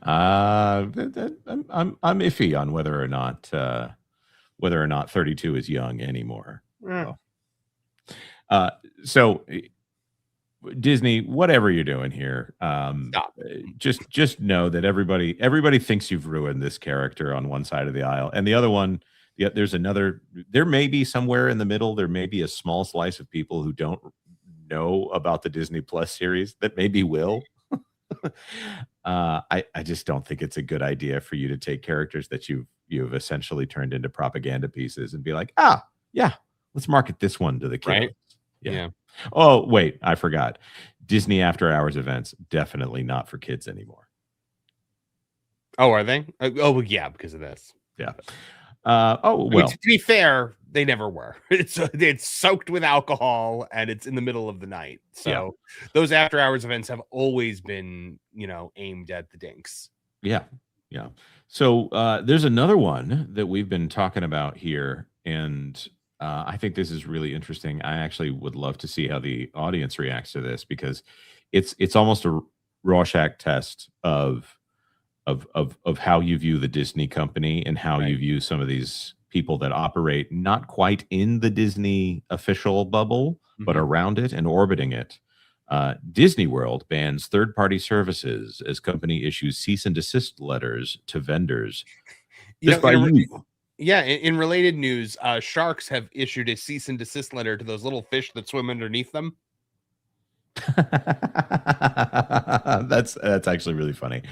I'm iffy on whether or not 32 is young anymore. So Disney, whatever you're doing here, Stop. just know that everybody thinks you've ruined this character on one side of the aisle, and the other one, there's another. There may be somewhere in the middle. There may be a small slice of people who don't know about the Disney Plus series that maybe will. I just don't think it's a good idea for you to take characters that you've essentially turned into propaganda pieces and be like, yeah, let's market this one to the kids. Right? Yeah. Yeah. Oh, wait, I forgot. Disney after hours events, definitely not for kids anymore. Oh, are they? Oh, yeah, because of this. Yeah. I mean, Well, to be fair, they never were. It's soaked with alcohol and it's in the middle of the night. So those after hours events have always been, aimed at the dinks. yeah. So there's another one that we've been talking about here, and I think this is really interesting. I actually would love to see how the audience reacts to this, because it's almost a Rorschach test of how you view the Disney company and how you view some of these people that operate not quite in the Disney official bubble, but around it and orbiting it. Disney World bans third-party services as company issues cease and desist letters to vendors. In related news, sharks have issued a cease and desist letter to those little fish that swim underneath them. That's actually really funny.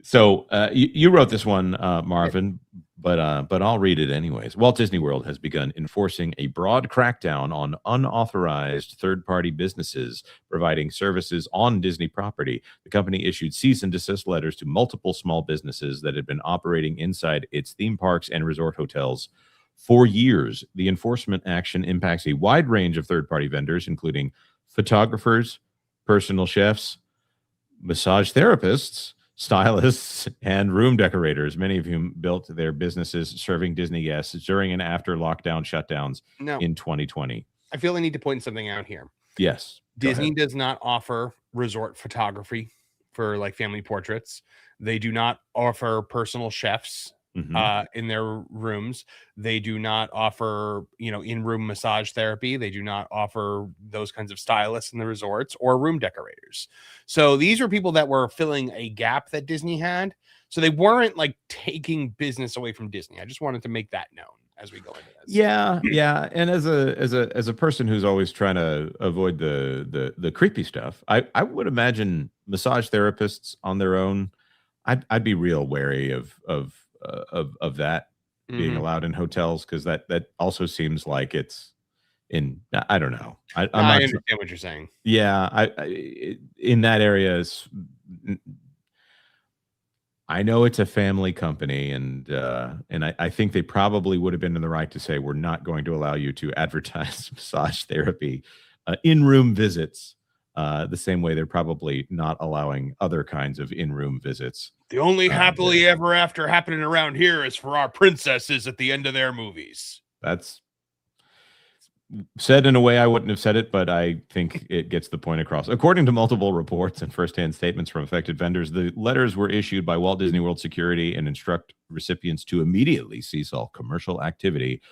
So you wrote this one, Marvin, but I'll read it anyways. Walt Disney World has begun enforcing a broad crackdown on unauthorized third-party businesses providing services on Disney property. The company issued cease and desist letters to multiple small businesses that had been operating inside its theme parks and resort hotels for years. The enforcement action impacts a wide range of third-party vendors, including photographers, personal chefs, massage therapists, stylists, and room decorators, many of whom built their businesses serving Disney guests during and after lockdown shutdowns in 2020. I feel I need to point something out here. Yes. Disney does not offer resort photography for like family portraits. They do not offer personal chefs in their rooms. They do not offer, in-room massage therapy. They do not offer those kinds of stylists in the resorts or room decorators. So these were people that were filling a gap that Disney had. So they weren't like taking business away from Disney. I just wanted to make that known as we go into this. Yeah. And as a person who's always trying to avoid the creepy stuff, I would imagine massage therapists on their own, I'd be real wary of that being allowed in hotels, because that also seems like it's in, I don't know. I understand what you're saying. Yeah, I in that area I know it's a family company, and I think they probably would have been in the right to say, we're not going to allow you to advertise massage therapy in-room visits. The same way they're probably not allowing other kinds of in-room visits. The only happily ever after happening around here is for our princesses at the end of their movies. That's said in a way I wouldn't have said it, but I think it gets the point across. According to multiple reports and firsthand statements from affected vendors, the letters were issued by Walt Disney World Security and instruct recipients to immediately cease all commercial activity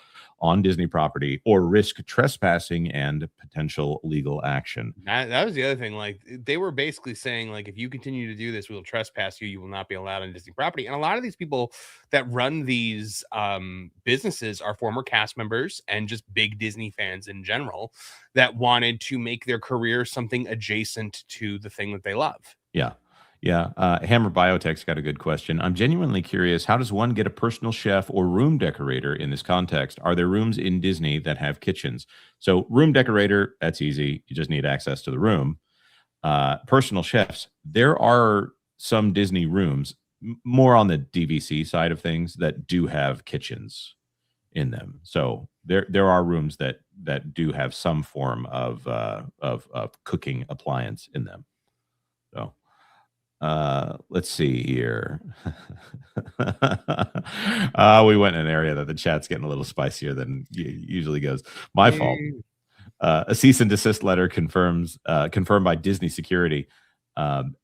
on Disney property or risk trespassing and potential legal action. That was the other thing. Like, they were basically saying, like, if you continue to do this, we will trespass you. You will not be allowed on Disney property. And a lot of these people that run these businesses are former cast members and just big Disney fans in general that wanted to make their career something adjacent to the thing that they love. Yeah. Yeah. Hammer Biotech's got a good question. I'm genuinely curious. How does one get a personal chef or room decorator in this context? Are there rooms in Disney that have kitchens? So room decorator, that's easy. You just need access to the room. Personal chefs, there are some Disney rooms, more on the DVC side of things, that do have kitchens in them. So there are rooms that do have some form of cooking appliance in them. So let's see here. We went in an area that the chat's getting a little spicier than usually goes. My fault. A cease and desist letter confirmed by Disney Security.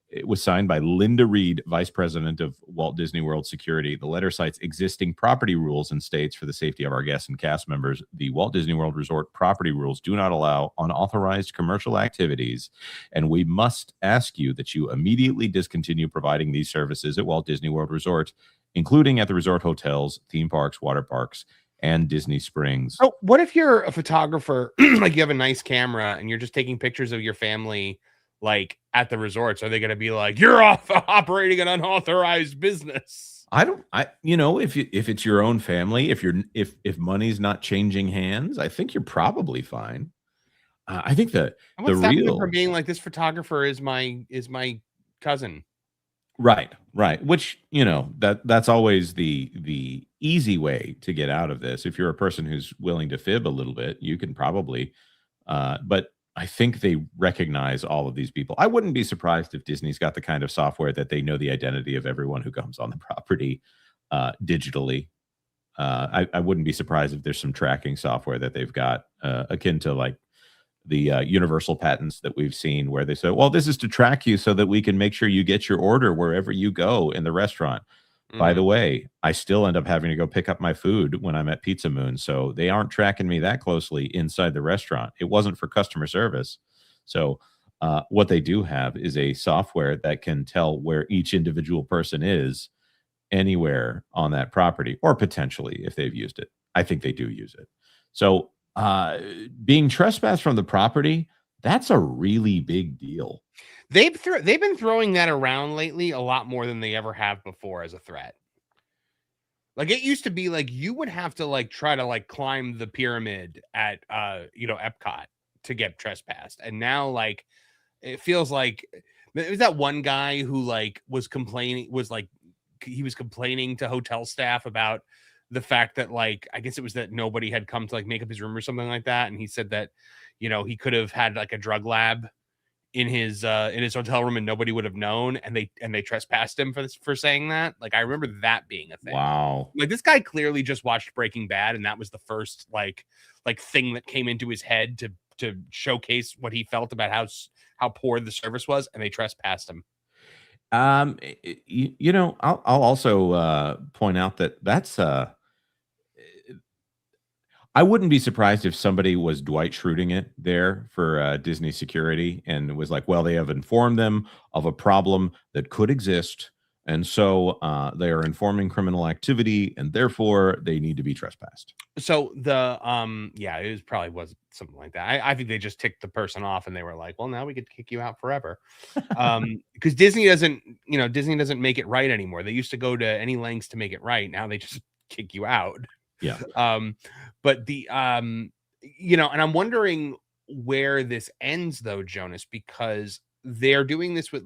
It was signed by Linda Reed, Vice President of Walt Disney World Security. The letter cites existing property rules and states, for the safety of our guests and cast members, the Walt Disney World Resort property rules do not allow unauthorized commercial activities, and we must ask you that you immediately discontinue providing these services at Walt Disney World Resort, including at the resort hotels, theme parks, water parks, and Disney Springs. Oh, what if you're a photographer, like you have a nice camera and you're just taking pictures of your family, like at the resorts? Are they going to be like, you're off operating an unauthorized business? If it's your own family, if money's not changing hands, I think you're probably fine. I think the real from being like, this photographer is my cousin. Right. Which, that's always the easy way to get out of this. If you're a person who's willing to fib a little bit, you can probably, but I think they recognize all of these people. I wouldn't be surprised if Disney's got the kind of software that they know the identity of everyone who comes on the property digitally. I wouldn't be surprised if there's some tracking software that they've got akin to like the universal patents that we've seen, where they say, well, this is to track you so that we can make sure you get your order wherever you go in the restaurant. By the way, I still end up having to go pick up my food when I'm at Pizza Moon. So they aren't tracking me that closely inside the restaurant. It wasn't for customer service. So what they do have is a software that can tell where each individual person is anywhere on that property, or potentially if they've used it. I think they do use it. So being trespassed from the property, that's a really big deal. They've been throwing that around lately a lot more than they ever have before as a threat. Like, it used to be like you would have to like try to like climb the pyramid at Epcot to get trespassed, and now like it feels like there was that one guy who like was complaining to hotel staff about the fact that, like, I guess it was that nobody had come to like make up his room or something like that, and he said that he could have had like a drug lab in his hotel room and nobody would have known, and they trespassed him for saying that. Like, I remember that being a thing. Wow. Like, this guy clearly just watched Breaking Bad, and that was the first like thing that came into his head to showcase what he felt about how poor the service was, and they trespassed him. I'll also point out that that's I wouldn't be surprised if somebody was Dwight Schruting it there for Disney Security and was like, well, they have informed them of a problem that could exist, and so they are informing criminal activity, and therefore they need to be trespassed. So it probably was something like that. I think they just ticked the person off, and they were like, well, now we get to kick you out forever. Because Disney doesn't make it right anymore. They used to go to any lengths to make it right. Now they just kick you out. Yeah. But the and I'm wondering where this ends though, Jonas, because they're doing this with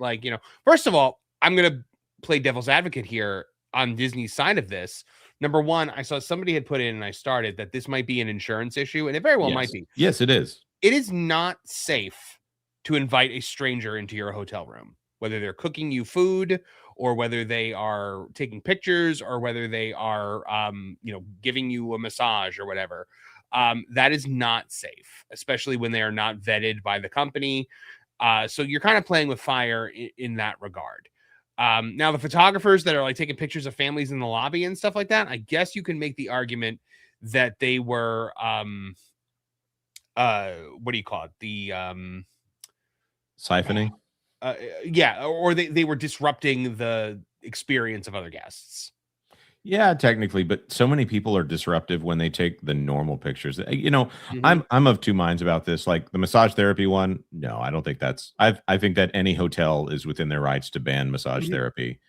first of all, I'm going to play devil's advocate here on Disney's side of this. Number one, I saw somebody had put in, and I started, that this might be an insurance issue, and it very well might be. Yes, it is. It is not safe to invite a stranger into your hotel room, whether they're cooking you food or whether they are taking pictures or whether they are, giving you a massage or whatever. That is not safe, especially when they are not vetted by the company. So you're kind of playing with fire in that regard. Now, the photographers that are like taking pictures of families in the lobby and stuff like that, I guess you can make the argument that they were what do you call it? The Siphoning. yeah, or they were disrupting the experience of other guests. Yeah, technically, but so many people are disruptive when they take the normal pictures. You know, Mhm. I'm of two minds about this. Like the massage therapy one, no, I don't think that's. I think that any hotel is within their rights to ban massage Mhm. therapy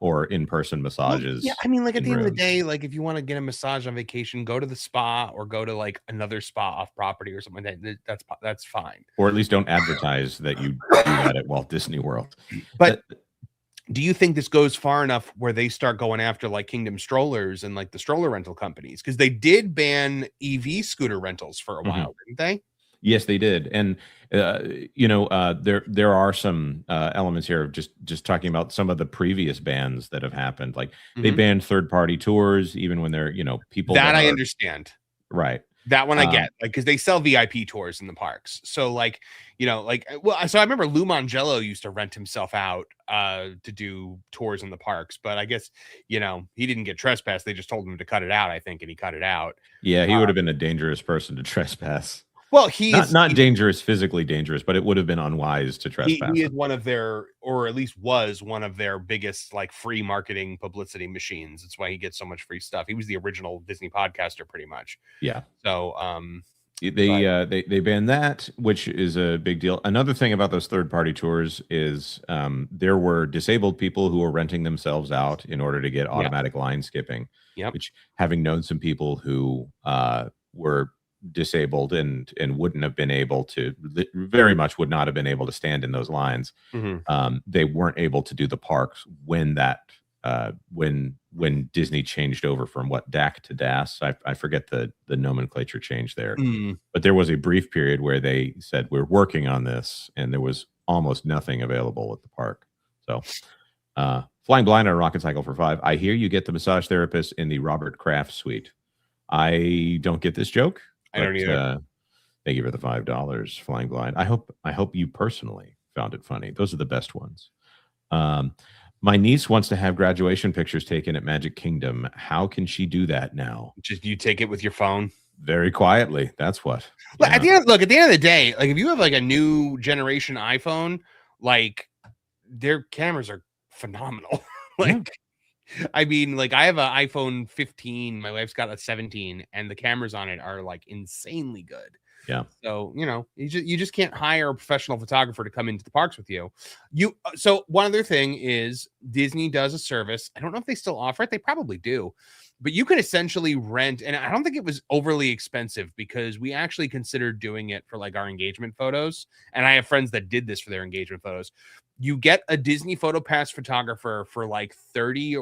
or in-person Well, yeah, massages I mean, like at in the end of the rooms, day, like if you want to get a massage on vacation, go to the spa or go to like another spa off property or something like that. That's fine. or at least don't advertise that you do that at Walt Disney World. But do you think this goes far enough where they start going after like Kingdom strollers and like the stroller rental companies? Because they did ban EV scooter rentals for a Mhm. while, didn't they? Yes, they did, and there are some elements here of just talking about some of the previous bans that have happened. Like they Mhm. banned third party tours, even when they're people That that I are understand. right. That one I Um, get, like, because they sell VIP tours in the parks. So, like, well, so I remember Lou Mangello used to rent himself out to do tours in the parks, but I guess, he didn't get trespassed. They just told him to cut it out, I think, and he cut it out. yeah, he would have been a dangerous person to trespass. Well, he Not is not dangerous, physically dangerous, but it would have been unwise to trespass he is him. one of their, or at least was one of their biggest like free marketing publicity machines. That's why he gets so much free stuff. He was the original Disney podcaster, pretty much. Yeah. So, They banned that, which is a big deal. Another thing about those third party tours is there were disabled people who were renting themselves out in order to get yeah, automatic line skipping. yep. Which, having known some people who were disabled and wouldn't have been able to, very much would not have been able to stand in those lines. Mhm. They weren't able to do the parks when when Disney changed over from what DAC to DAS. I forget the nomenclature change there, Mm. but there was a brief period where they said we're working on this, and there was almost nothing available at the park. So, flying blind on a rocket cycle for 5. I hear you get the massage therapist in the Robert Kraft suite. I don't get this joke. I don't either. Thank you for the $5, flying blind. I hope you personally found it funny. Those are the best ones. My niece wants to have graduation pictures taken at Magic Kingdom. How can she do that now? Just you take it with your phone. Very quietly. That's what. Look, Yeah. at the end of the day, like if you have like a new generation iPhone, like their cameras are phenomenal. Like, I mean, like I have an iPhone 15, my wife's got a 17, and the cameras on it are like insanely good. Yeah. So, you just can't hire a professional photographer to come into the parks with you. So one other thing is Disney does a service. I don't know if they still offer it. They probably do. But you could essentially rent, and I don't think it was overly expensive because we actually considered doing it for like our engagement photos. And I have friends that did this for their engagement photos. You get a Disney Photo Pass photographer for like 30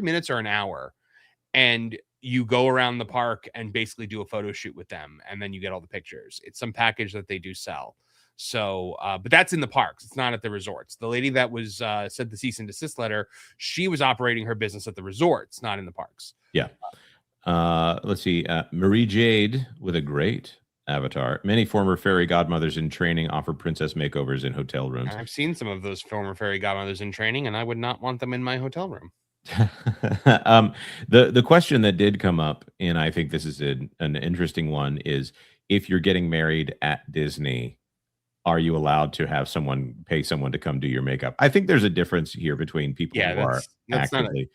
minutes or an hour, and you go around the park and basically do a photo shoot with them, and then you get all the pictures. It's some package that they do sell. So, but that's in the parks. It's not at the resorts. The lady that was sent the cease and desist letter, she was operating her business at the resorts, not in the parks. Yeah. Let's see. Marie Jade with a great avatar. Many former fairy godmothers in training offer princess makeovers in hotel rooms. I've seen some of those former fairy godmothers in training, and I would not want them in my hotel room. The question that did come up, and I think this is an interesting one, is if you're getting married at Disney, are you allowed to have pay someone to come do your makeup? I think there's a difference here between people who are that's not actively,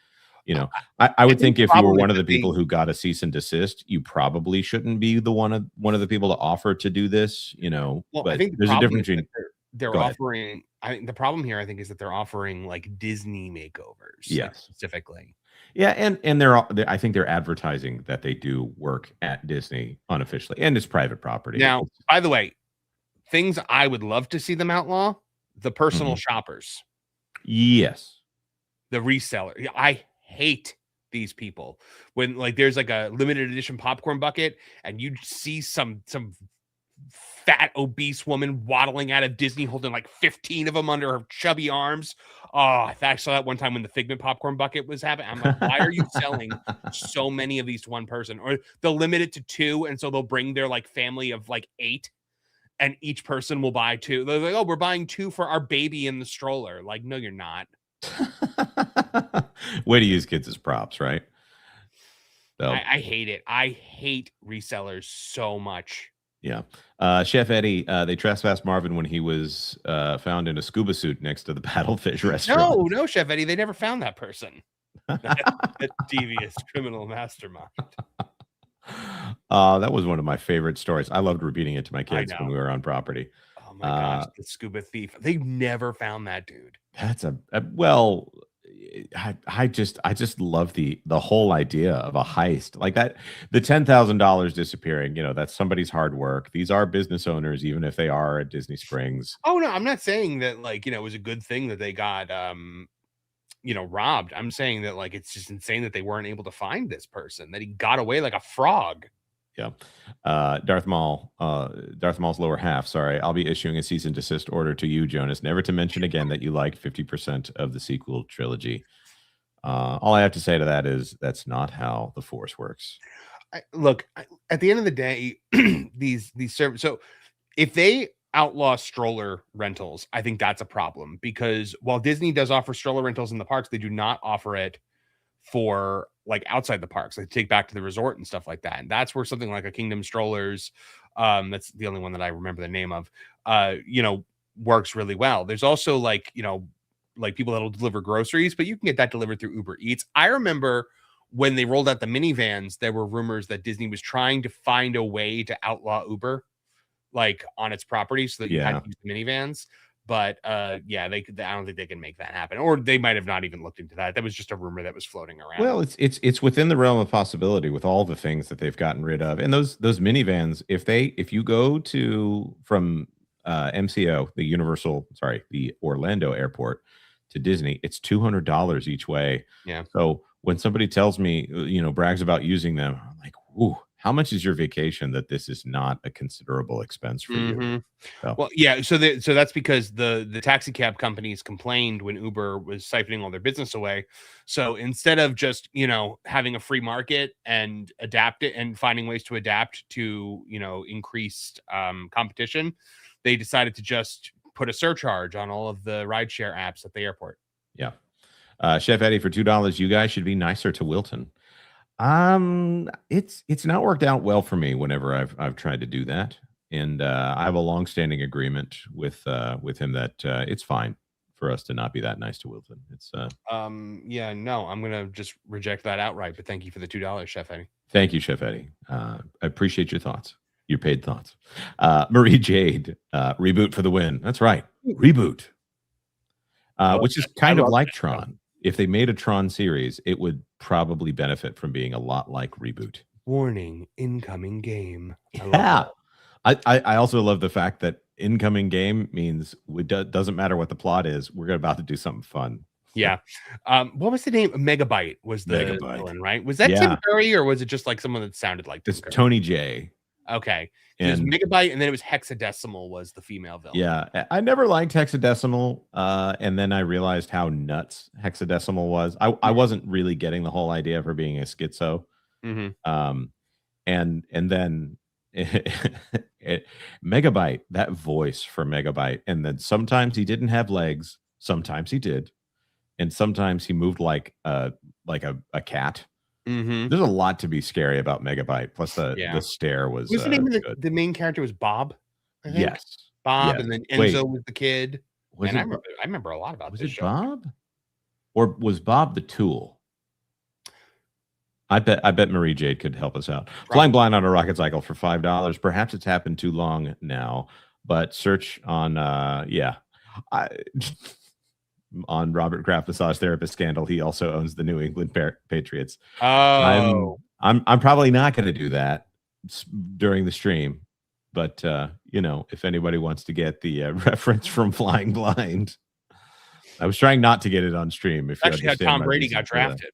I would think if you were probably one of the the thing- people who got a cease and desist, you probably shouldn't be one of the people to offer to do this, Well, I but think the there's a problem difference is that between they're Go ahead. offering. I think the problem here, I think, is that they're offering like Disney makeovers, like, Yes. specifically. Yeah, and I think they're advertising that they do work at Disney unofficially, and it's private property. Now, by the way, things I would love to see them outlaw: the personal Mhm. shoppers, Yes. the reseller. I hate these people when like there's like a limited edition popcorn bucket, and you see some fat obese woman waddling out of Disney holding like 15 of them under her chubby arms. Oh, I saw that one time when the Figment popcorn bucket was happening. I'm like, why are you selling so many of these to one person? Or they'll limit it to 2, and so they'll bring their like family of like 8, and each person will buy 2. They're like, oh, we're buying 2 for our baby in the stroller. Like, no, you're not. Way to use kids as props, right? So I hate it. I hate resellers so much. yeah. Chef Eddie, they trespassed Marvin when he was found in a scuba suit next to the Paddlefish restaurant. No, Chef Eddie, they never found that person. That devious criminal mastermind. That was one of my favorite stories. I loved repeating it to my kids when know. we were on property. Oh my gosh, the scuba thief. They never found that dude. That's well, I just love the whole idea of a heist like that. The $10,000 disappearing, that's somebody's hard work. These are business owners, even if they are at Disney Springs. Oh no, I'm not saying that it was a good thing that they got robbed. I'm saying that it's just insane that they weren't able to find this person, that he got away like a frog. Yeah. Darth Maul's lower half. Sorry. I'll be issuing a cease and desist order to you, Jonas, never to mention again that you like 50% of the sequel trilogy. All I have to say to that is that's not how the Force works. Look, at the end of the day, these services. So if they outlaw stroller rentals, I think that's a problem, because while Disney does offer stroller rentals in the parks, they do not offer it for outside the parks, take back to the resort and stuff like that. And that's where something like a Kingdom Strollers, that's the only one that I remember the name of, works really well. There's also people that'll deliver groceries, but you can get that delivered through Uber Eats. I remember when they rolled out the minivans, there were rumors that Disney was trying to find a way to outlaw Uber on its property so that you had to use the minivans. But I don't think they can make that happen, or they might have not even looked into that. That was just a rumor that was floating around. Well, it's within the realm of possibility with all the things that they've gotten rid of, and those minivans. If you go from MCO, the Orlando airport to Disney, it's $200 each way. Yeah. So when somebody tells me, brags about using them, I'm like, ooh. How much is your vacation that this is not a considerable expense for you? So. Well, yeah. So that's because the taxi cab companies complained when Uber was siphoning all their business away. So instead of just, having a free market and adapt it and finding ways to adapt to, increased competition, they decided to just put a surcharge on all of the rideshare apps at the airport. Yeah. Chef Eddie, for $2, you guys should be nicer to Wilton. It's not worked out well for me whenever I've tried to do that, and I have a long-standing agreement with him that it's fine for us to not be that nice to Wilton. It's no, I'm gonna just reject that outright. But thank you for the $2, Chef Eddie. Thank you, Chef Eddie. I appreciate your thoughts, your paid thoughts. Marie Jade, reboot for the win. That's right, reboot, which is kind of like Tron. If they made a Tron series, it would probably benefit from being a lot like Reboot. Warning, incoming game. I also love the fact that incoming game means it doesn't matter what the plot is. We're about to do something fun. Yeah. What was the name? Megabyte was the villain, right? Was that Tim Curry, or was it just someone that sounded like Tim Curry? Tony J. Okay. It was Megabyte, and then it was Hexadecimal was the female villain. Yeah, I never liked Hexadecimal, and then I realized how nuts Hexadecimal was. I wasn't really getting the whole idea of her being a schizo. Mm-hmm. And then Megabyte, that voice for Megabyte, and then sometimes he didn't have legs, sometimes he did, and sometimes he moved like a cat. Mm-hmm. There's a lot to be scary about Megabyte. Plus the stare was. What's the name of the main character? Was Bob? I think? Yes, Bob, yes. And then Enzo was the kid. I remember a lot about was this it show. Bob, or was Bob the tool? I bet Marie Jade could help us out. Probably. Flying blind on a rocket cycle for $5. Perhaps it's happened too long now, but search on on Robert Kraft massage therapist scandal. He also owns the New England Patriots. Oh, I'm probably not going to do that during the stream, but if anybody wants to get the reference from Flying Blind, I was trying not to get it on stream. If actually, how Tom Brady got drafted.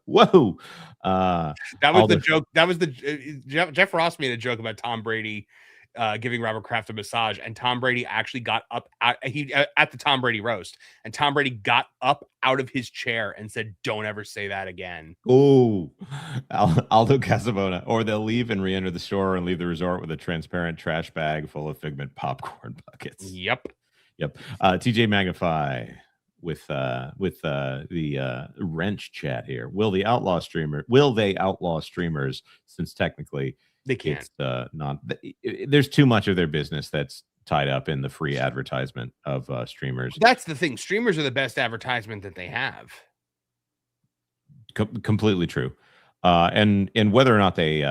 Whoa, that was the joke. That was the Jeff Ross made a joke about Tom Brady giving Robert Kraft a massage, and Tom Brady actually got up at the Tom Brady roast, and Tom Brady got up out of his chair and said, "Don't ever say that again." Oh, Aldo Casabona. Or they'll leave and re-enter the store and leave the resort with a transparent trash bag full of Figment popcorn buckets. Yep. TJ Magnify the wrench chat here. Will they outlaw streamers, since technically They can't. it's not there's too much of their business that's tied up in the free advertisement of streamers. That's the thing. Streamers are the best advertisement that they have. Completely true. And whether or not they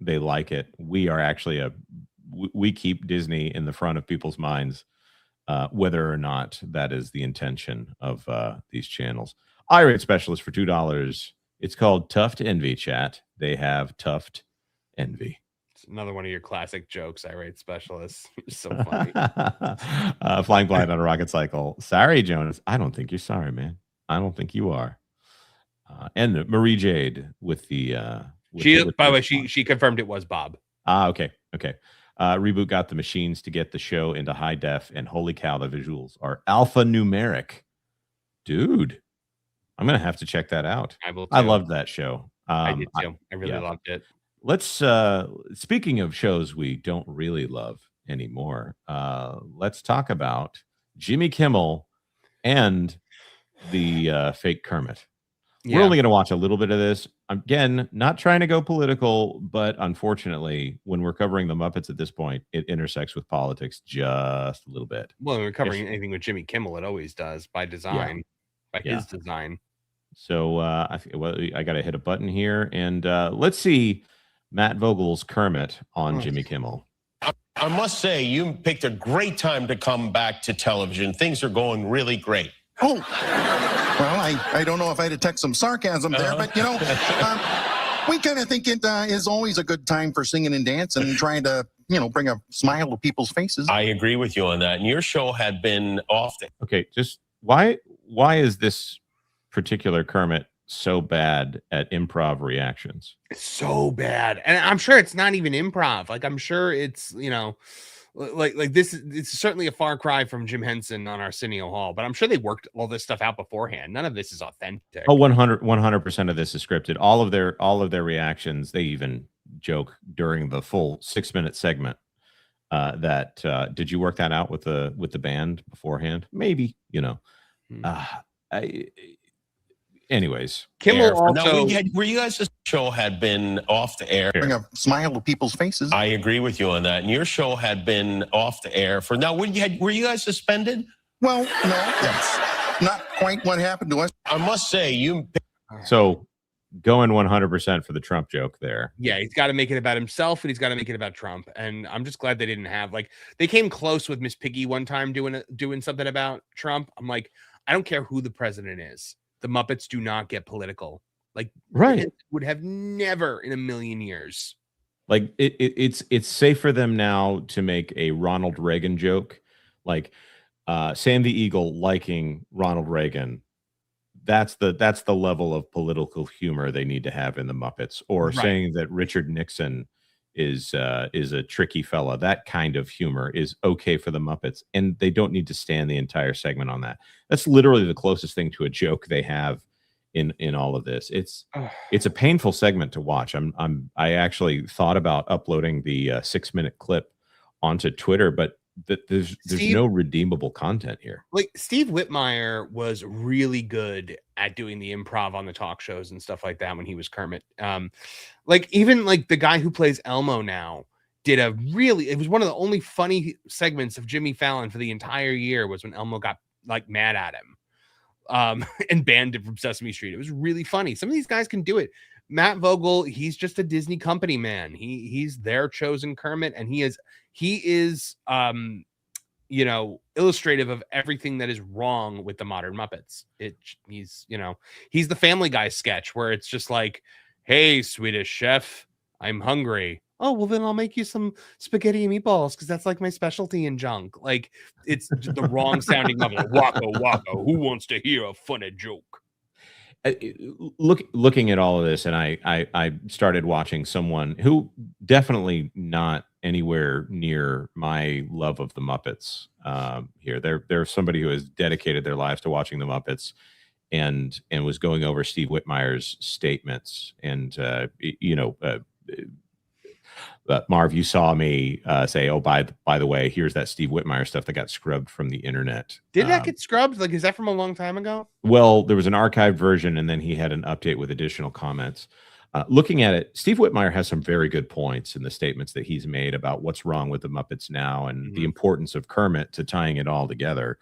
like it, we are actually we keep Disney in the front of people's minds, whether or not that is the intention of these channels. Irate Specialist for $2. It's called Tuft Envy, chat. They have Tuft Envy. It's another one of your classic jokes, Irate Specialist. It's so funny. Flying blind on a rocket cycle. Sorry, Jonas. I don't think you're sorry, man. I don't think you are. And Marie Jade with the by the way, she confirmed it was Bob. Okay. Reboot got the machines to get the show into high def, and holy cow, the visuals are alphanumeric. Dude, I'm gonna have to check that out. I will too. I loved that show. I did too. I really loved it. Let's speaking of shows we don't really love anymore, let's talk about Jimmy Kimmel and the fake Kermit. Yeah. We're only going to watch a little bit of this. Again, not trying to go political, but unfortunately, when we're covering the Muppets at this point, it intersects with politics just a little bit. Well, when we're covering anything with Jimmy Kimmel, it always does by design, his design. So I got to hit a button here, and let's see Matt Vogel's Kermit on Jimmy Kimmel. I must say, you picked a great time to come back to television. Things are going really great. Oh, well, I don't know if I detect some sarcasm there, but, you know, we kind of think it is always a good time for singing and dancing and trying to, you know, bring a smile to people's faces. I agree with you on that. And your show had been off the... Okay, just why is this particular Kermit so bad at improv reactions? It's so bad. And I'm sure it's not even improv. Like, I'm sure it's, you know, like this, it's certainly a far cry from Jim Henson on Arsenio Hall, but I'm sure they worked all this stuff out beforehand. None of this is authentic. Oh, 100% of this is scripted. All of their reactions, they even joke during the full 6-minute segment that did you work that out with the band beforehand? Maybe, you know. Anyways, Kimmel also... Now, were you guys' show had been off the air? Bring a smile to people's faces. I agree with you on that. And your show had been off the air for... Now, were you guys suspended? Well, no, that's not quite what happened to us. I must say, you... So, going 100% for the Trump joke there. Yeah, he's got to make it about himself, and he's got to make it about Trump. And I'm just glad they didn't have... Like, they came close with Miss Piggy one time doing something about Trump. I'm like, I don't care who the president is. The Muppets do not get political. Like, right, would have never in a million years. Like it's safe for them now to make a Ronald Reagan joke, like Sam the Eagle liking Ronald Reagan. That's the level of political humor they need to have in the Muppets, or saying that Richard Nixon is a tricky fella. That kind of humor is okay for the Muppets, and they don't need to stand the entire segment on that. That's literally the closest thing to a joke they have in all of this. It's a painful segment to watch. I actually thought about uploading the 6-minute clip onto Twitter, but there's no redeemable content here. Like, Steve Whitmire was really good at doing the improv on the talk shows and stuff like that when he was Kermit. Like, even like the guy who plays Elmo now it was one of the only funny segments of Jimmy Fallon for the entire year was when Elmo got like mad at him and banned him from Sesame Street. It was really funny. Some of these guys can do it. Matt Vogel, he's just a Disney company man. He's their chosen Kermit, and he is you know, illustrative of everything that is wrong with the modern Muppets. He's the Family Guy sketch where it's just like, hey, Swedish chef, I'm hungry. Oh, well, then I'll make you some spaghetti and meatballs because that's like my specialty in junk. Like, it's the wrong sounding Muppet. Waka waka, who wants to hear a funny joke? Looking at all of this, and I started watching someone who definitely not anywhere near my love of the Muppets. Here, there's somebody who has dedicated their lives to watching the Muppets, and was going over Steve Whitmire's statements, and But Marv, you saw me say, "Oh, by the way, here's that Steve Whitmire stuff that got scrubbed from the internet." Did that get scrubbed? Like, is that from a long time ago? Well, there was an archived version, and then he had an update with additional comments. Looking at it, Steve Whitmire has some very good points in the statements that he's made about what's wrong with the Muppets now and the importance of Kermit to tying it all together.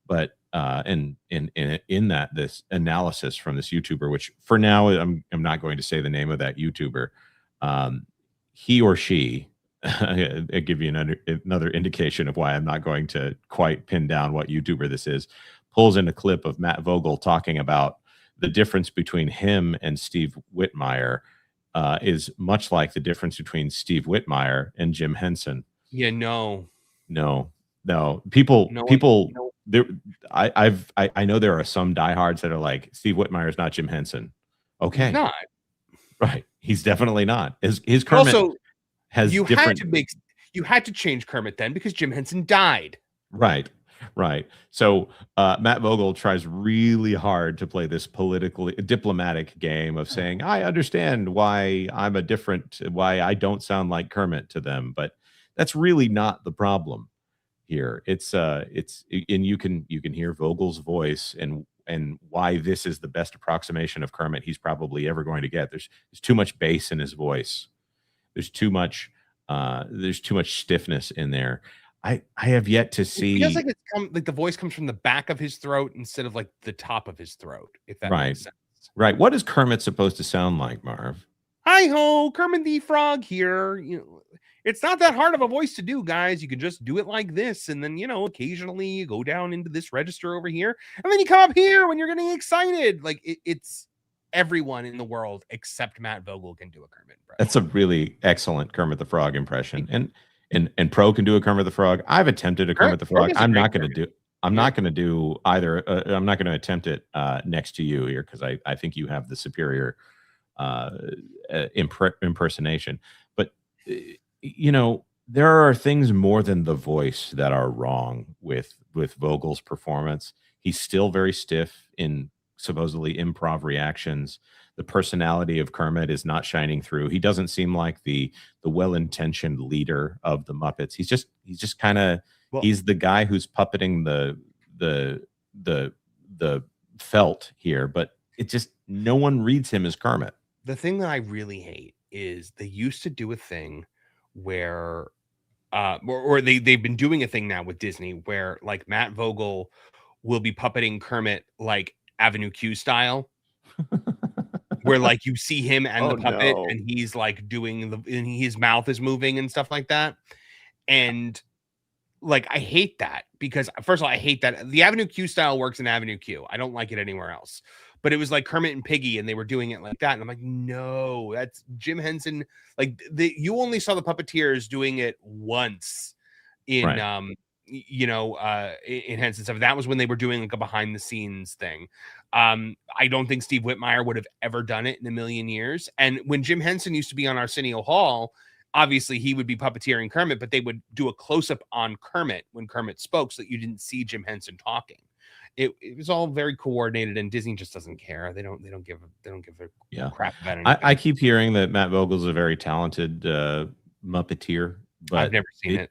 But in that this analysis from this YouTuber, which for now I'm not going to say the name of that YouTuber, he or she, I give you another indication of why I'm not going to quite pin down what YouTuber this is, pulls in a clip of Matt Vogel talking about the difference between him and Steve Whitmire is much like the difference between Steve Whitmire and Jim Henson. Yeah, no. People, there. I know there are some diehards that are like, Steve Whitmire is not Jim Henson. Okay, He's not. Right. He's definitely not. His Kermit Also, has you different. you had to change Kermit then because Jim Henson died. Right. So Matt Vogel tries really hard to play this politically diplomatic game of saying, I understand why why I don't sound like Kermit to them, but that's really not the problem here. It's and you can hear Vogel's voice and why this is the best approximation of Kermit he's probably ever going to get. There's too much bass in his voice. There's too much stiffness in there. I have yet to see. It feels like like the voice comes from the back of his throat instead of like the top of his throat, if that makes sense. Right. What is Kermit supposed to sound like, Marv? Hi ho, Kermit the Frog here. You know, it's not that hard of a voice to do, guys. You can just do it like this, and then occasionally you go down into this register over here, and then you come up here when you're getting excited. Like it's everyone in the world except Matt Vogel can do a Kermit impression. That's a really excellent Kermit the Frog impression, and Pro can do a Kermit the Frog. I've attempted a Kermit the Frog. I'm not going to do. I'm not going to do either. I'm not going to attempt it next to you here because I think you have the superior impersonation. But there are things more than the voice that are wrong with Vogel's performance. He's still very stiff in supposedly improv reactions. The personality of Kermit is not shining through. He doesn't seem like the well-intentioned leader of the Muppets. He's just kind of he's the guy who's puppeting the felt here, but it just no one reads him as Kermit. The thing that I really hate is they used to do a thing where or they've been doing a thing now with Disney where like Matt Vogel will be puppeting Kermit like Avenue Q style. Where like you see him and the puppet and he's like doing and his mouth is moving and stuff like that. And like I hate that because first of all, I hate that the Avenue Q style works in Avenue Q. I don't like it anywhere else. But it was like Kermit and Piggy and they were doing it like that. And I'm like, no, that's Jim Henson. Like you only saw the puppeteers doing it once in in Henson stuff. That was when they were doing like a behind the scenes thing. I don't think Steve Whitmire would have ever done it in a million years. And when Jim Henson used to be on Arsenio Hall, obviously he would be puppeteering Kermit, but they would do a close-up on Kermit when Kermit spoke so that you didn't see Jim Henson talking. It was all very coordinated, and Disney just doesn't care. They don't give a crap about anything. I keep hearing that Matt Vogel's a very talented Muppeteer, but I've never seen it.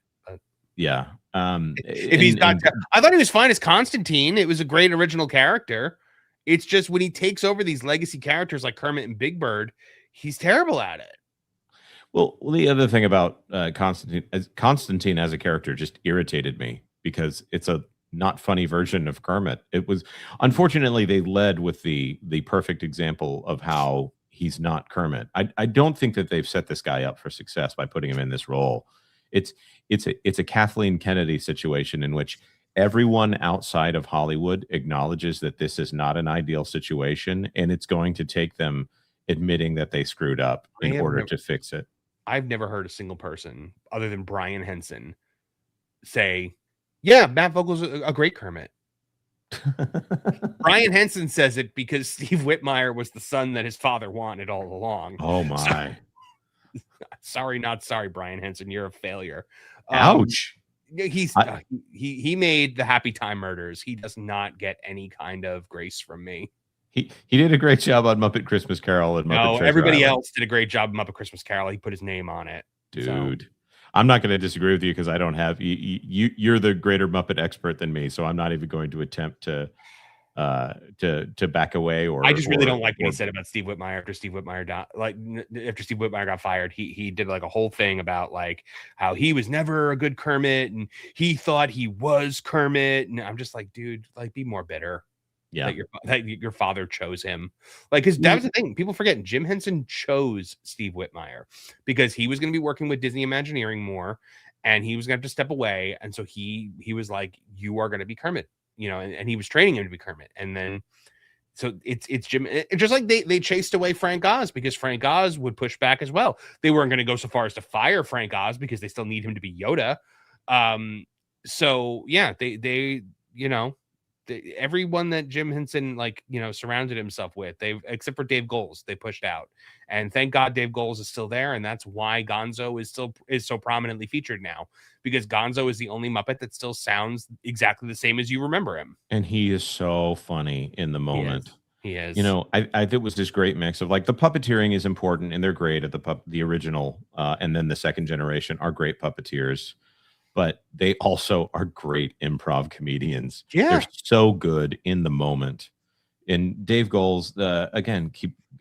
Yeah. If he's not, I thought he was fine as Constantine. It was a great original character. It's just when he takes over these legacy characters like Kermit and Big Bird, he's terrible at it. Well, the other thing about Constantine as a character just irritated me because it's a not funny version of Kermit. It was unfortunately they led with the perfect example of how he's not Kermit. I don't think that they've set this guy up for success by putting him in this role. It's a Kathleen Kennedy situation in which everyone outside of Hollywood acknowledges that this is not an ideal situation, and it's going to take them admitting that they screwed up in order to fix it. I've never heard a single person other than Brian Henson say, yeah, Matt Vogel's a great Kermit. Brian Henson says it because Steve Whitmire was the son that his father wanted all along. Oh my. Sorry, not sorry, Brian Henson. You're a failure. Ouch. He made the Happy Time Murders. He does not get any kind of grace from me. He did a great job on Muppet Christmas Carol and Muppet Treasure everybody Island. else did a great job on Muppet Christmas Carol. He put his name on it. dude. I'm not going to disagree with you because I don't have you're the greater Muppet expert than me, so I'm not even going to attempt to back away or I just really don't or, like what or he said about Steve Whitmire after Steve Whitmire after Steve Whitmire got fired. He did like a whole thing about like how he was never a good Kermit and he thought he was Kermit, and I'm just like, dude, like be more bitter. Yeah. That your father chose him. Like, because that was the thing. People forget Jim Henson chose Steve Whitmire because he was going to be working with Disney Imagineering more, and he was going to have to step away. And so he was like, "You are going to be Kermit," and he was training him to be Kermit. And then, so it's Jim. Just like they chased away Frank Oz because Frank Oz would push back as well. They weren't going to go so far as to fire Frank Oz because they still need him to be Yoda. So yeah, they everyone that Jim Henson surrounded himself with, except for Dave Goelz, they pushed out, and thank God Dave Goelz is still there, and that's why Gonzo is so prominently featured now, because Gonzo is the only Muppet that still sounds exactly the same as you remember him, and he is so funny in the moment. He is. I think it was this great mix of like the puppeteering is important, and they're great at the original, and then the second generation are great puppeteers. But they also are great improv comedians. Yeah. They're so good in the moment. And Dave Goelz, again,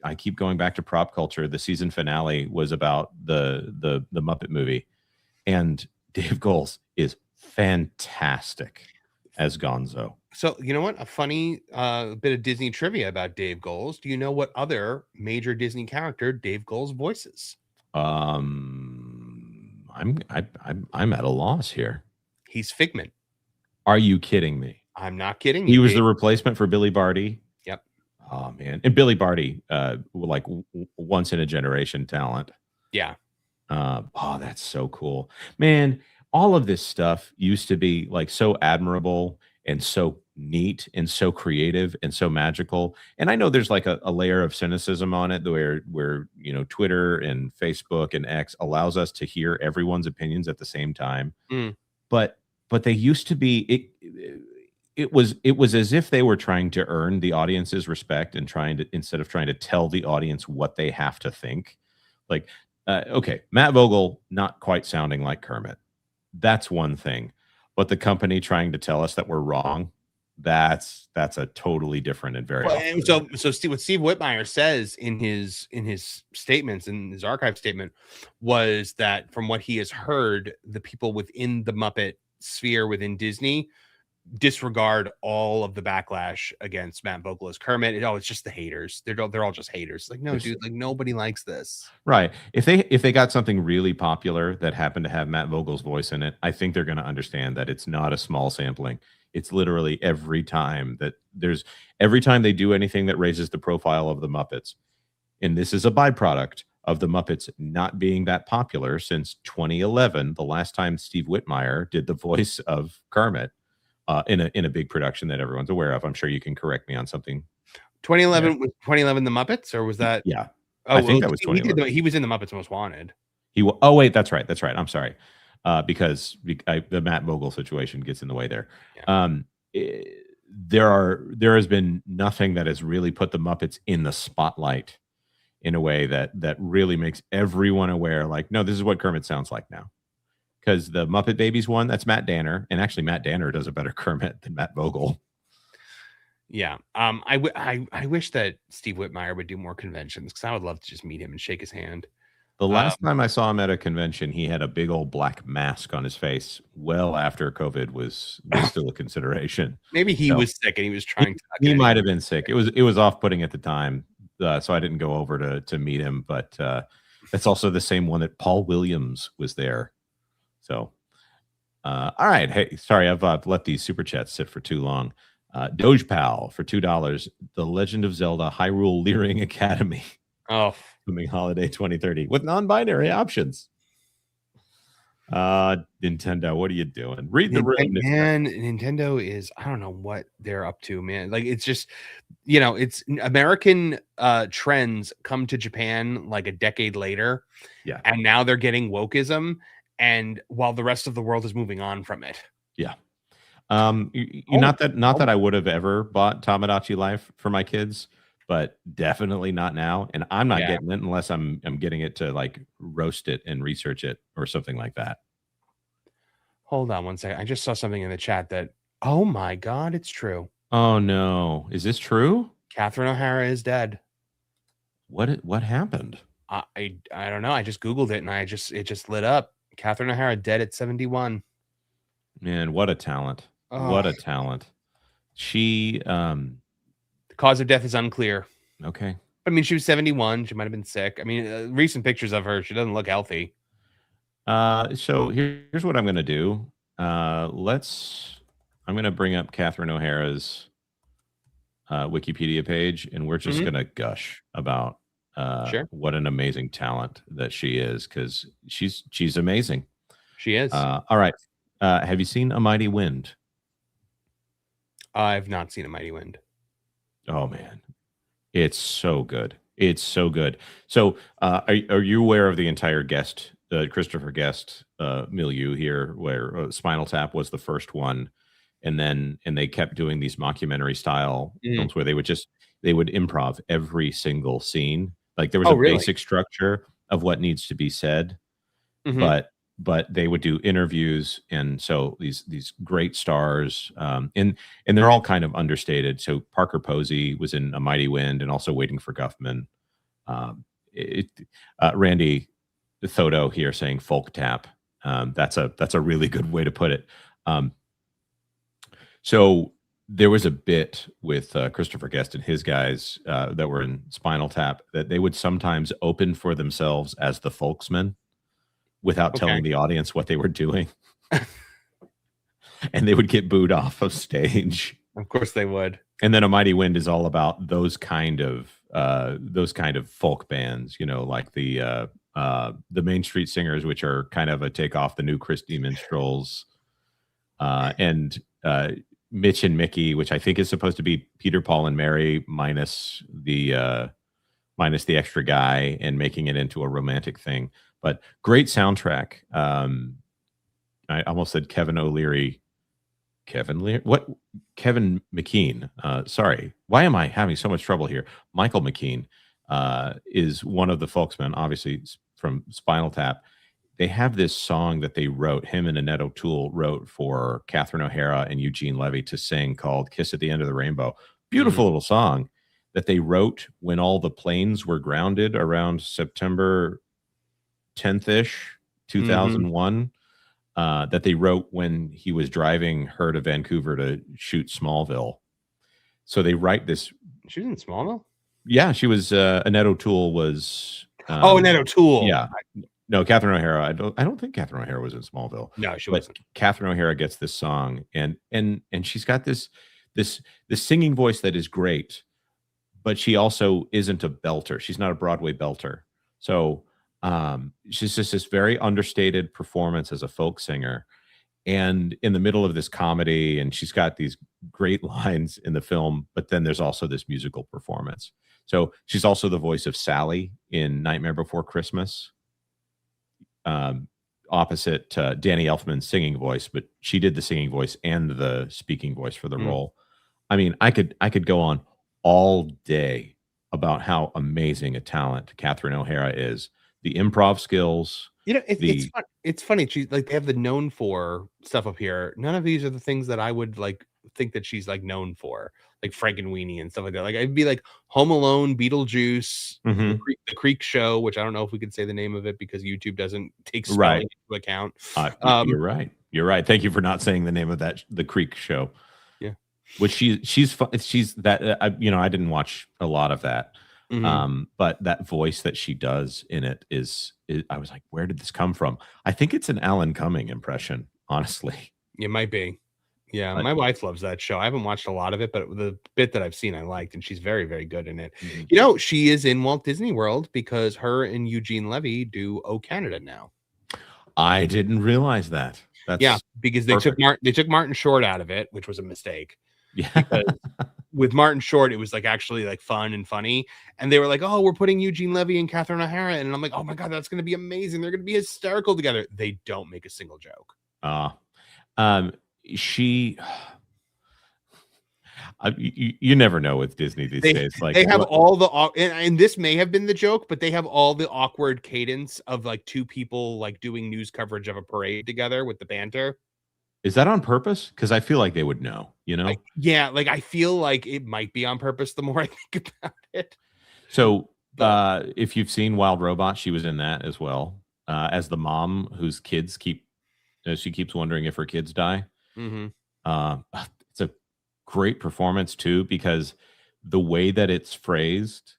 I keep going back to prop culture. The season finale was about the Muppet movie. And Dave Goelz is fantastic as Gonzo. So, you know what? A funny bit of Disney trivia about Dave Goelz. Do you know what other major Disney character Dave Goelz voices? I'm at a loss here. He's Figment. Are you kidding me? I'm not kidding. He was the replacement for Billy Barty. Yep. Oh man, and Billy Barty, once in a generation talent. Yeah. Oh, that's so cool, man. All of this stuff used to be like so admirable and so neat and so creative and so magical. And I know there's like a layer of cynicism on it where Twitter and Facebook and X allows us to hear everyone's opinions at the same time. But they used to be it was as if they were trying to earn the audience's respect and instead of trying to tell the audience what they have to think. Like okay, Matt Vogel not quite sounding like Kermit. That's one thing. But the company trying to tell us that we're wrong, that's a totally different and very so what Steve Whitmire says in his statements, in his archive statement, was that from what he has heard, the people within the Muppet sphere within Disney disregard all of the backlash against Matt Vogel as Kermit. It's just the haters. They're all just haters. Like, no, dude, like nobody likes this. Right. If they got something really popular that happened to have Matt Vogel's voice in it, I think they're going to understand that it's not a small sampling. It's literally every time they do anything that raises the profile of the Muppets. And this is a byproduct of the Muppets not being that popular since 2011, the last time Steve Whitmire did the voice of Kermit. In a big production that everyone's aware of. I'm sure you can correct me on something. 2011 was 2011 the Muppets, or was that? Yeah, I think that was 2011. He was in the Muppets Most Wanted. Oh wait, that's right. I'm sorry, because the Matt Vogel situation gets in the way there. Yeah. There has been nothing that has really put the Muppets in the spotlight in a way that really makes everyone aware. Like, no, this is what Kermit sounds like now. Because the Muppet Babies one, that's Matt Danner, and actually Matt Danner does a better Kermit than Matt Vogel. Yeah. I wish that Steve Whitmire would do more conventions, because I would love to just meet him and shake his hand. The last time I saw him at a convention, he had a big old black mask on his face. Well, after COVID was still a consideration. Maybe he was sick and he was trying to. He might have been sick. It was off-putting at the time, so I didn't go over to meet him. But that's also the same one that Paul Williams was there. So, all right. Hey, sorry, I've let these super chats sit for too long. Doge Pal for $2. The Legend of Zelda Hyrule Leering Academy. Oh, coming holiday 2030 with non-binary options. Nintendo, what are you doing? Read the room, man. Nintendo is, I don't know what they're up to, man. Like, it's just, it's American trends come to Japan like a decade later. Yeah, and now they're getting wokeism. And while the rest of the world is moving on from it. Yeah. Not that I would have ever bought Tamagotchi Life for my kids, but definitely not now. And I'm not Yeah. getting it unless I'm getting it to like roast it and research it or something like that. Hold on one second. I just saw something in the chat that, oh my God, it's true. Oh no. Is this true? Catherine O'Hara is dead. What happened? I don't know. I just Googled it and it just lit up. Catherine O'Hara dead at 71. Man, what a talent. Oh. What a talent. She The cause of death is unclear. okay. I mean, she was 71. She might have been sick. I mean, recent pictures of her, she doesn't look healthy. So here's what I'm going to do. I'm going to bring up Catherine O'Hara's Wikipedia page, and we're just going to gush about Sure. what an amazing talent that she is, because she's amazing. She is. All right. Have you seen A Mighty Wind? I've not seen A Mighty Wind. Oh man, it's so good. It's so good. So, are you aware of the entire Christopher Guest milieu here, where Spinal Tap was the first one, and they kept doing these mockumentary style films where they would improv every single scene. Like there was basic structure of what needs to be said, but they would do interviews, and so these great stars, and they're all kind of understated. So Parker Posey was in A Mighty Wind and also Waiting for Guffman. Randy Thodo here saying folk tap. That's a really good way to put it. So there was a bit with Christopher Guest and his guys that were in Spinal Tap that they would sometimes open for themselves as the folksmen without telling the audience what they were doing. And they would get booed off of stage. Of course they would. And then A Mighty Wind is all about those kind of folk bands, like the Main Street Singers, which are kind of a take off the New Christie Minstrels, and Mitch and Mickey, which I think is supposed to be Peter, Paul, and Mary minus the extra guy and making it into a romantic thing. But great soundtrack. I almost said Kevin O'Leary. Kevin McKean. Sorry. Why am I having so much trouble here? Michael McKean is one of the folksmen, obviously from Spinal Tap. They have this song that they wrote, him and Annette O'Toole wrote for Catherine O'Hara and Eugene Levy to sing, called Kiss at the End of the Rainbow. Beautiful little song that they wrote when all the planes were grounded around September 10th-ish, 2001. That they wrote when he was driving her to Vancouver to shoot Smallville. So they write this. She was in Smallville? Yeah, she was. Annette O'Toole was. Annette O'Toole. Yeah. No, Catherine O'Hara. I don't think Catherine O'Hara was in Smallville. No, she wasn't. Catherine O'Hara gets this song, and she's got this singing voice that is great, but she also isn't a belter. She's not a Broadway belter. So she's just this very understated performance as a folk singer, and in the middle of this comedy, and she's got these great lines in the film, but then there's also this musical performance. So she's also the voice of Sally in Nightmare Before Christmas, opposite Danny Elfman's singing voice, but she did the singing voice and the speaking voice for the role. I mean, I could go on all day about how amazing a talent Catherine O'Hara is. The improv skills. It's funny. She's like, they have the known for stuff up here. None of these are the things that I would like think that she's like known for, like Frankenweenie and stuff like that. Like I'd be like Home Alone, Beetlejuice, the Creek Show, which I don't know if we could say the name of it because YouTube doesn't take spelling into account. You're right. You're right. Thank you for not saying the name of that, the Creek Show. Yeah, which she's that. I didn't watch a lot of that. But that voice that she does in it is I was like, where did this come from? I think it's an Alan Cumming impression, honestly. It might be. Yeah, my wife loves that show. I haven't watched a lot of it, but the bit that I've seen I liked, and she's very, very good in it. She is in Walt Disney World because her and Eugene Levy do Oh Canada now. I didn't realize that. Because they took Martin Short out of it, which was a mistake. Yeah. Because with Martin Short, it was like actually like fun and funny. And they were like, oh, we're putting Eugene Levy and Catherine O'Hara in. And I'm like, oh my God, that's going to be amazing. They're going to be hysterical together. They don't make a single joke. You never know with Disney these days. Like they have all the and this may have been the joke, but they have all the awkward cadence of like two people like doing news coverage of a parade together with the banter. Is that on purpose? Because I feel like they would know, you know? Yeah, like I feel like it might be on purpose the more I think about it. So if you've seen Wild Robot, she was in that as well. As the mom whose kids she keeps wondering if her kids die. Mm-hmm. It's a great performance too, because the way that it's phrased,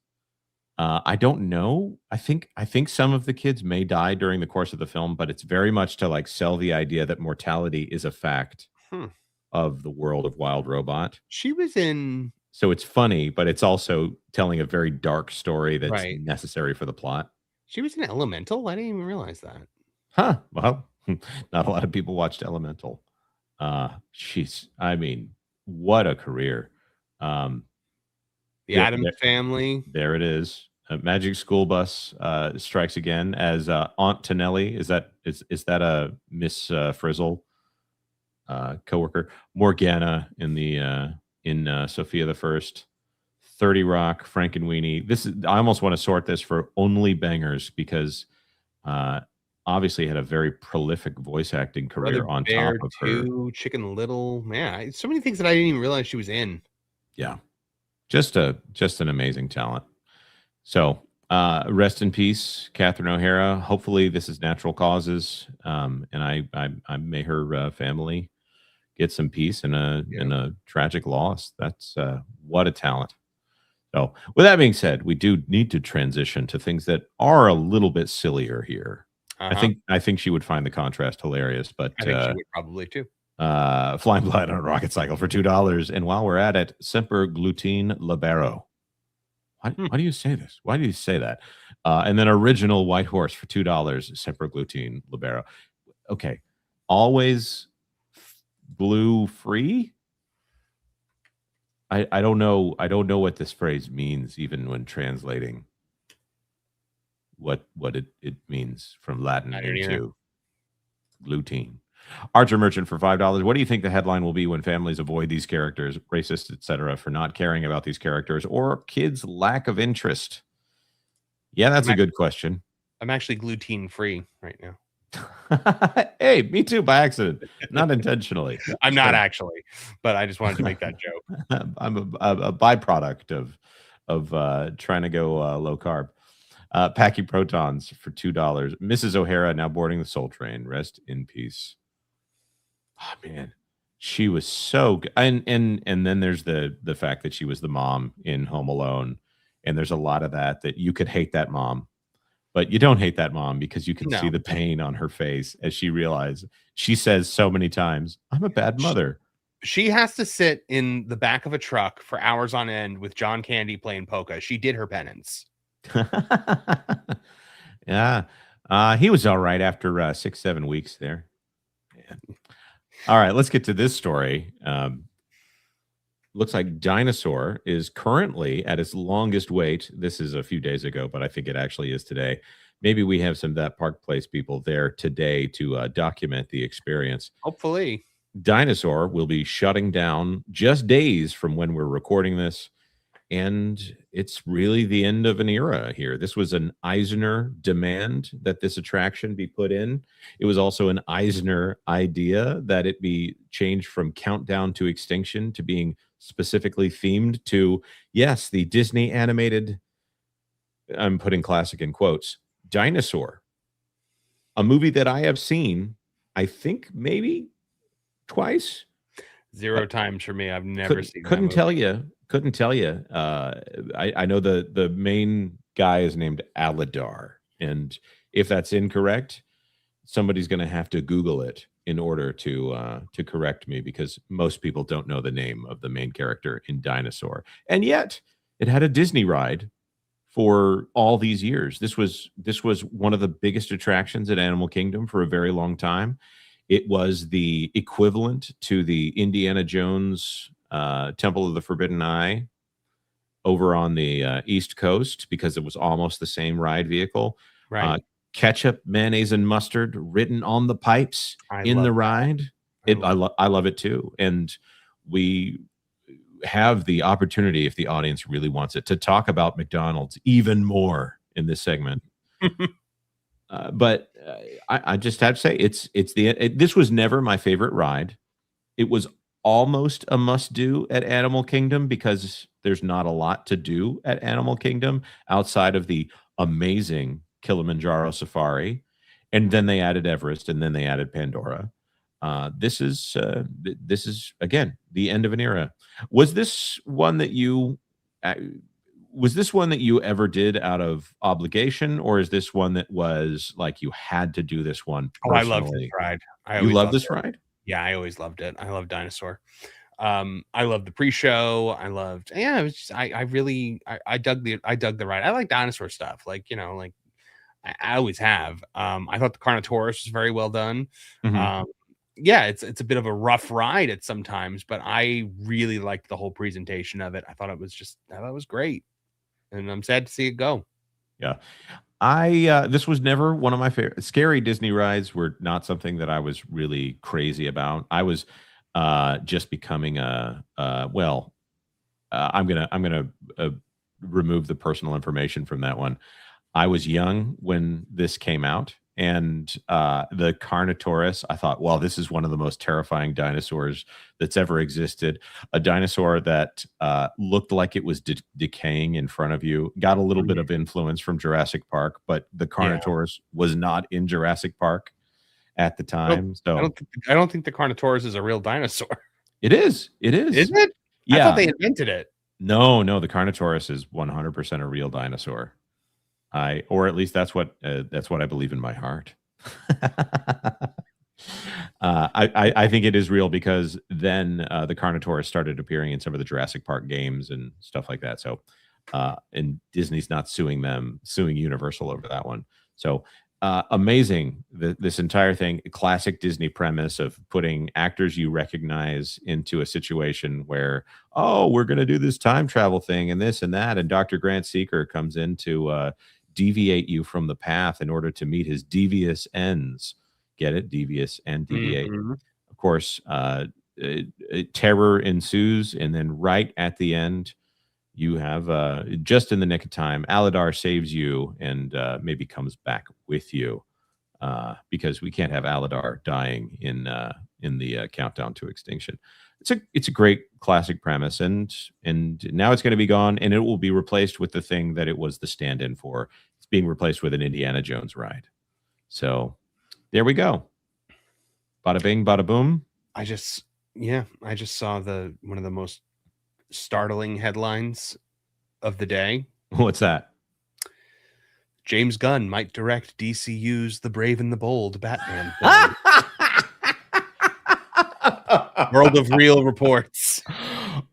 I don't know. I think some of the kids may die during the course of the film, but it's very much to like sell the idea that mortality is a fact of the world of Wild Robot. She was in. So it's funny, but it's also telling a very dark story that's Right. necessary for the plot. She was in Elemental. I didn't even realize that. Huh. Well, not a lot of people watched Elemental. I mean, what a career. The Addams Family. There it is. Magic School Bus strikes again as Aunt Tonelli. Is that a Miss Frizzle coworker? Morgana in Sophia the First. 30 Rock, Frankenweenie. I almost want to sort this for only bangers because obviously had a very prolific voice acting career Brother on Bear top of 2, her. Chicken Little. Man, so many things that I didn't even realize she was in. Yeah. Just an amazing talent. So rest in peace, Catherine O'Hara. Hopefully this is natural causes. And I may her family get some peace in a tragic loss. That's what a talent. So with that being said, we do need to transition to things that are a little bit sillier here. I think she would find the contrast hilarious, but I think she would probably too. Flying blind on a rocket cycle for $2. And while we're at it, Semper Glutine Libero. Why do you say this? Why do you say that? And then original White Horse for $2, Semper Glutine Libero. Okay. Always glue free? I don't know. I don't know what this phrase means, even when translating what it means from Latin into glutine. Archer Merchant for $5. What do you think the headline will be when families avoid these characters, racist, etc., for not caring about these characters, or kids' lack of interest? Yeah, that's a good question. I'm actually gluten free right now. Hey, me too, by accident, not intentionally. I'm not actually, but I just wanted to make that joke. I'm a byproduct of trying to go low carb. Packing Protons for $2. Mrs. O'Hara now boarding the Soul Train. Rest in peace. Oh man, she was so good. And then there's the fact that she was the mom in Home Alone, and there's a lot of that you could hate that mom. But you don't hate that mom because you can see the pain on her face as she realizes. She says so many times, I'm a bad mother. She has to sit in the back of a truck for hours on end with John Candy playing polka. She did her penance. Yeah. He was all right after 6-7 weeks there. Man. All right, let's get to this story. Looks like Dinosaur is currently at its longest wait. This is a few days ago, but I think it actually is today. Maybe we have some That Park Place people there today to document the experience. Hopefully. Dinosaur will be shutting down just days from when we're recording this. And it's really the end of an era here. This was an Eisner demand that this attraction be put in. It was also an Eisner idea that it be changed from Countdown to Extinction to being specifically themed to, yes, the Disney animated, I'm putting classic in quotes, Dinosaur. A movie that I have seen, I think maybe twice. 0 times for me. I've never seen that Couldn't movie. Couldn't tell you. I know the main guy is named Aladar, and if that's incorrect, somebody's going to have to Google it in order to correct me, because most people don't know the name of the main character in Dinosaur, and yet it had a Disney ride for all these years. This was one of the biggest attractions at Animal Kingdom for a very long time. It was the equivalent to the Indiana Jones Temple of the Forbidden Eye over on the East Coast, because it was almost the same ride vehicle. Right. Ketchup, mayonnaise, and mustard written on the pipes in the ride. I love it too. And we have the opportunity, if the audience really wants it, to talk about McDonald's even more in this segment. But I just have to say, this was never my favorite ride. It was almost a must do at Animal Kingdom because there's not a lot to do at Animal Kingdom outside of the amazing Kilimanjaro Safari. And then they added Everest, and then they added Pandora. This is again the end of an era. Was this one that you uh, was this one that you ever did out of obligation, or is this one that was like you had to do this one Oh, I love this personally? ride. You love this ride? Yeah, I always loved it. I love Dinosaur. I loved the pre-show. I loved, yeah, it was just, I really, I dug the ride. I like dinosaur stuff. Like, like I always have. I thought the Carnotaurus was very well done. Mhm. Yeah, it's a bit of a rough ride at sometimes, but I really liked the whole presentation of it. I thought it was great. And I'm sad to see it go. Yeah. This was never one of my favorite. Scary Disney rides were not something that I was really crazy about. I was just becoming I'm gonna remove the personal information from that one. I was young when this came out, and the Carnotaurus, I thought, well, this is one of the most terrifying dinosaurs that's ever existed. A dinosaur that looked like it was decaying in front of you, got a little bit of influence from Jurassic Park, but the Carnotaurus was not in Jurassic Park at the time. So I don't think the Carnotaurus is a real dinosaur. it is. It is. Is it? Yeah. I thought they invented it. No, the Carnotaurus is 100% a real dinosaur. Or at least that's what I believe in my heart. I think it is real because then the Carnotaurus started appearing in some of the Jurassic Park games and stuff like that. So, and Disney's not suing Universal over that one. So amazing. This entire thing, classic Disney premise of putting actors you recognize into a situation where, oh, we're going to do this time travel thing and this and that. And Dr. Grant Seeker comes in to deviate you from the path in order to meet his devious ends. Get it? Devious and deviate. Mhm. Of course, terror ensues. And then right at the end, you have just in the nick of time, Aladar saves you and maybe comes back with you because we can't have Aladar dying in the countdown to extinction. It's a great classic premise, and now it's going to be gone, and it will be replaced with the thing that it was the stand-in for. It's being replaced with an Indiana Jones ride. So there we go. Bada bing, bada boom. I just saw one of the most startling headlines of the day. What's that? James Gunn might direct DCU's The Brave and the Bold Batman film. World of Real reports.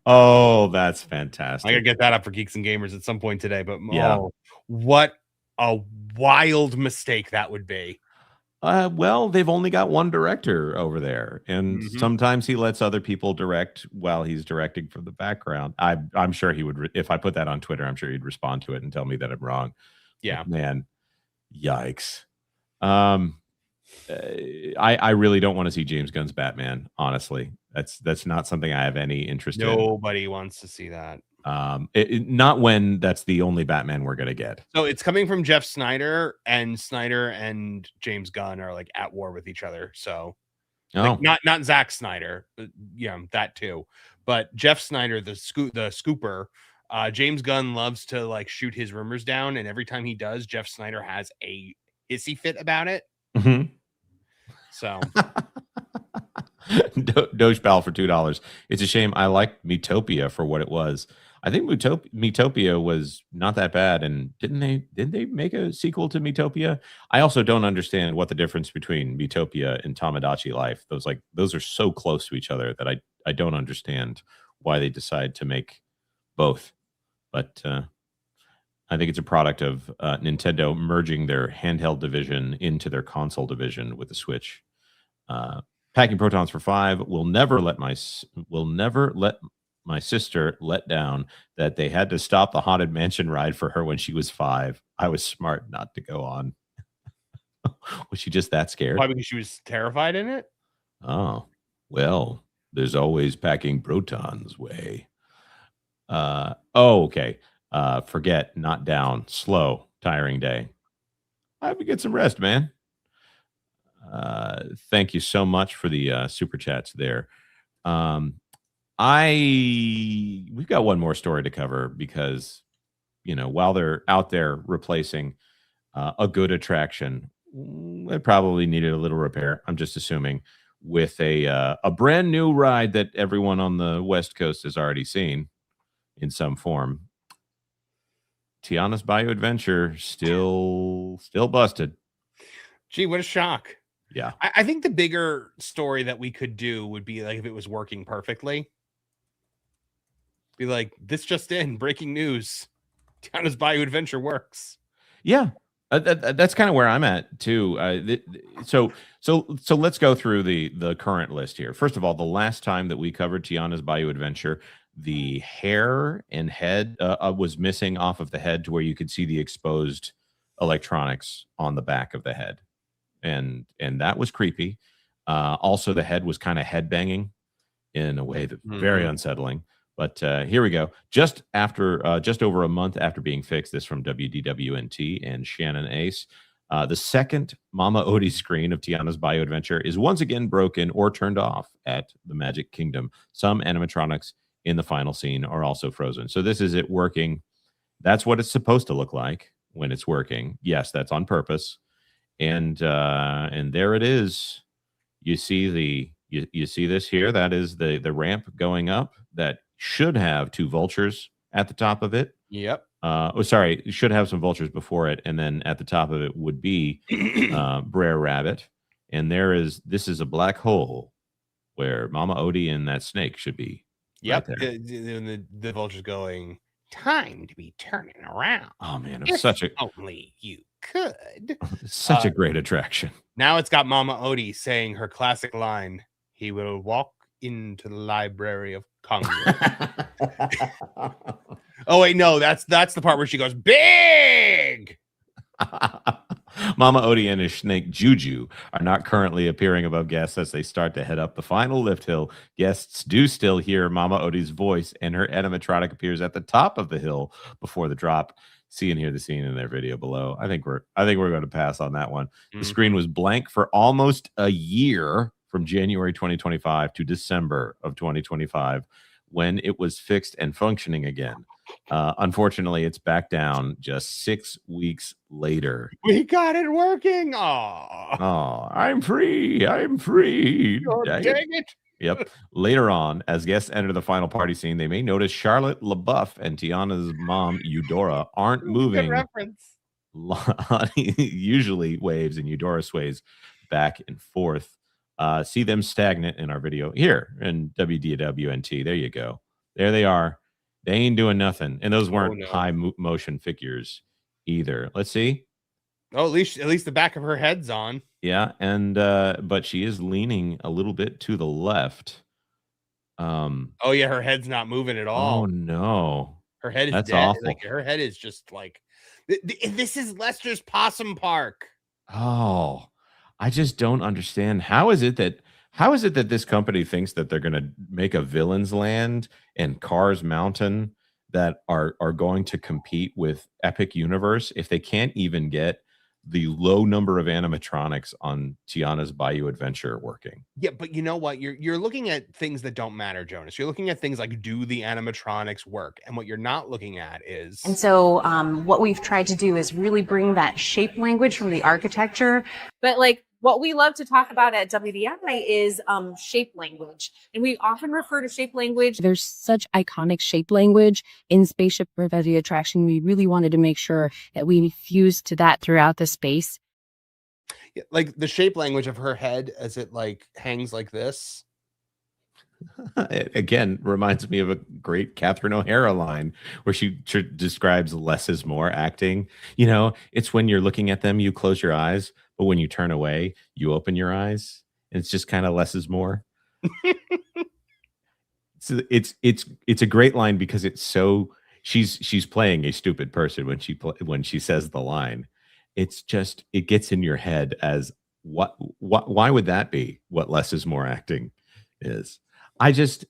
Oh, that's fantastic. I gotta get that up for Geeks and Gamers at some point today. But Yeah. What a wild mistake that would be. Well, they've only got one director over there, and Mhm. sometimes he lets other people direct while he's directing from the background. I'm sure he would, if I put that on Twitter, I'm sure he'd respond to it and tell me that I'm wrong. Yeah. Man, yikes. I really don't want to see James Gunn's Batman. Honestly, that's not something I have any interest in. Nobody wants to see that. Not when that's the only Batman we're gonna get. So it's coming from Jeff Snyder, and Snyder and James Gunn are like at war with each other. So Oh, like, not Zack Snyder, but, yeah, that too. But Jeff Snyder, the scooper, James Gunn loves to like shoot his rumors down, and every time he does, Jeff Snyder has a hissy fit about it. mhm. So Doge Pal for $2. It's a shame. I liked Metopia for what it was. I think Metopia was not that bad, and didn't they make a sequel to Metopia? I also don't understand what the difference between Metopia and Tamagotchi Life. Those are so close to each other that I don't understand why they decide to make both. But I think it's a product of Nintendo merging their handheld division into their console division with the Switch. Packing protons for $5 will never let my sister let down that they had to stop the Haunted Mansion ride for her when she was 5. I was smart not to go on. Was she just that scared? why? Because she was terrified in it. Oh, well, there's always Packing Protons way. Okay. Forget, not down, slow, tiring day. I have to get some rest, man. Thank you so much for the super chats there. Um, we've got one more story to cover because while they're out there replacing a good attraction, it probably needed a little repair. I'm just assuming with a brand new ride that everyone on the West Coast has already seen in some form. Tiana's Bayou Adventure still busted. Gee, what a shock. Yeah. I think the bigger story that we could do would be like if it was working perfectly. Be like, this just in, breaking news. Tiana's Bayou Adventure works. Yeah. That's kind of where I'm at too. So let's go through the current list here. First of all, the last time that we covered Tiana's Bayou Adventure, the hair and head was missing off of the head to where you could see the exposed electronics on the back of the head, and that was creepy. Also, the head was kind of head banging in a way that very unsettling. But here we go. Just over a month after being fixed, this from WDW and Shannon Ace. The second Mama Odie screen of Tiana's Bayou Adventure is once again broken or turned off at the Magic Kingdom. Some animatronics in the final scene are also frozen. So this is it working. That's what it's supposed to look like when it's working. Yes, that's on purpose. And there it is. You see you see this here. That is the ramp going up that should have two vultures at the top of it. Yep. Sorry, it should have some vultures before it, and then at the top of it would be Brer Rabbit. And this is a black hole where Mama Odie and that snake should be. Yep. Right there. The vulture's going, time to be turning around. Oh man, it's such a only you could. Such a great attraction. Now it's got Mama Odie saying her classic line, he will walk into the Library of Congress. Oh wait, no, that's the part where she goes big. Mama Odie and his snake Juju are not currently appearing above guests as they start to head up the final lift hill. Guests do still hear Mama Odie's voice, and her animatronic appears at the top of the hill before the drop. See and hear the scene in their video below. I think we're going to pass on that one. The screen was blank for almost a year, from January 2025 to December of 2025, when it was fixed and functioning again. Unfortunately, it's back down just 6 weeks later. We got it working. Oh, I'm free. I'm free. Dang it. Yep. Later on, as guests enter the final party scene, they may notice Charlotte LaBeouf and Tiana's mom, Eudora, aren't moving. Good reference. Usually waves, and Eudora sways back and forth. See them stagnant in our video here in WDW. There you go. There they are. They ain't doing nothing. And those weren't high motion figures either. Let's see. Oh, at least the back of her head's on. Yeah, and but she is leaning a little bit to the left. Oh yeah, her head's not moving at all. Oh no. Her head is That's dead. awful. Like her head is just like this is Lester's Possum Park. Oh, I just don't understand. How is it that this company thinks that they're going to make a Villains Land and Cars Mountain that are going to compete with Epic Universe if they can't even get the low number of animatronics on Tiana's Bayou Adventure working? Yeah, but you know what? You're looking at things that don't matter, Jonas. You're looking at things like, do the animatronics work? And what you're not looking at is... And so what we've tried to do is really bring that shape language from the architecture. But like what we love to talk about at WDI is shape language. And we often refer to shape language. There's such iconic shape language in Spaceship Revetti Attraction. We really wanted to make sure that we fused to that throughout the space. Yeah, like the shape language of her head as it like hangs like this. It, again, reminds me of a great Catherine O'Hara line where she describes less is more acting. You know, it's when you're looking at them, you close your eyes, but when you turn away, you open your eyes. And it's just kind of less is more. So it's a great line because it's so she's playing a stupid person when she says the line. It's just, it gets in your head as why would that be what less is more acting is? I just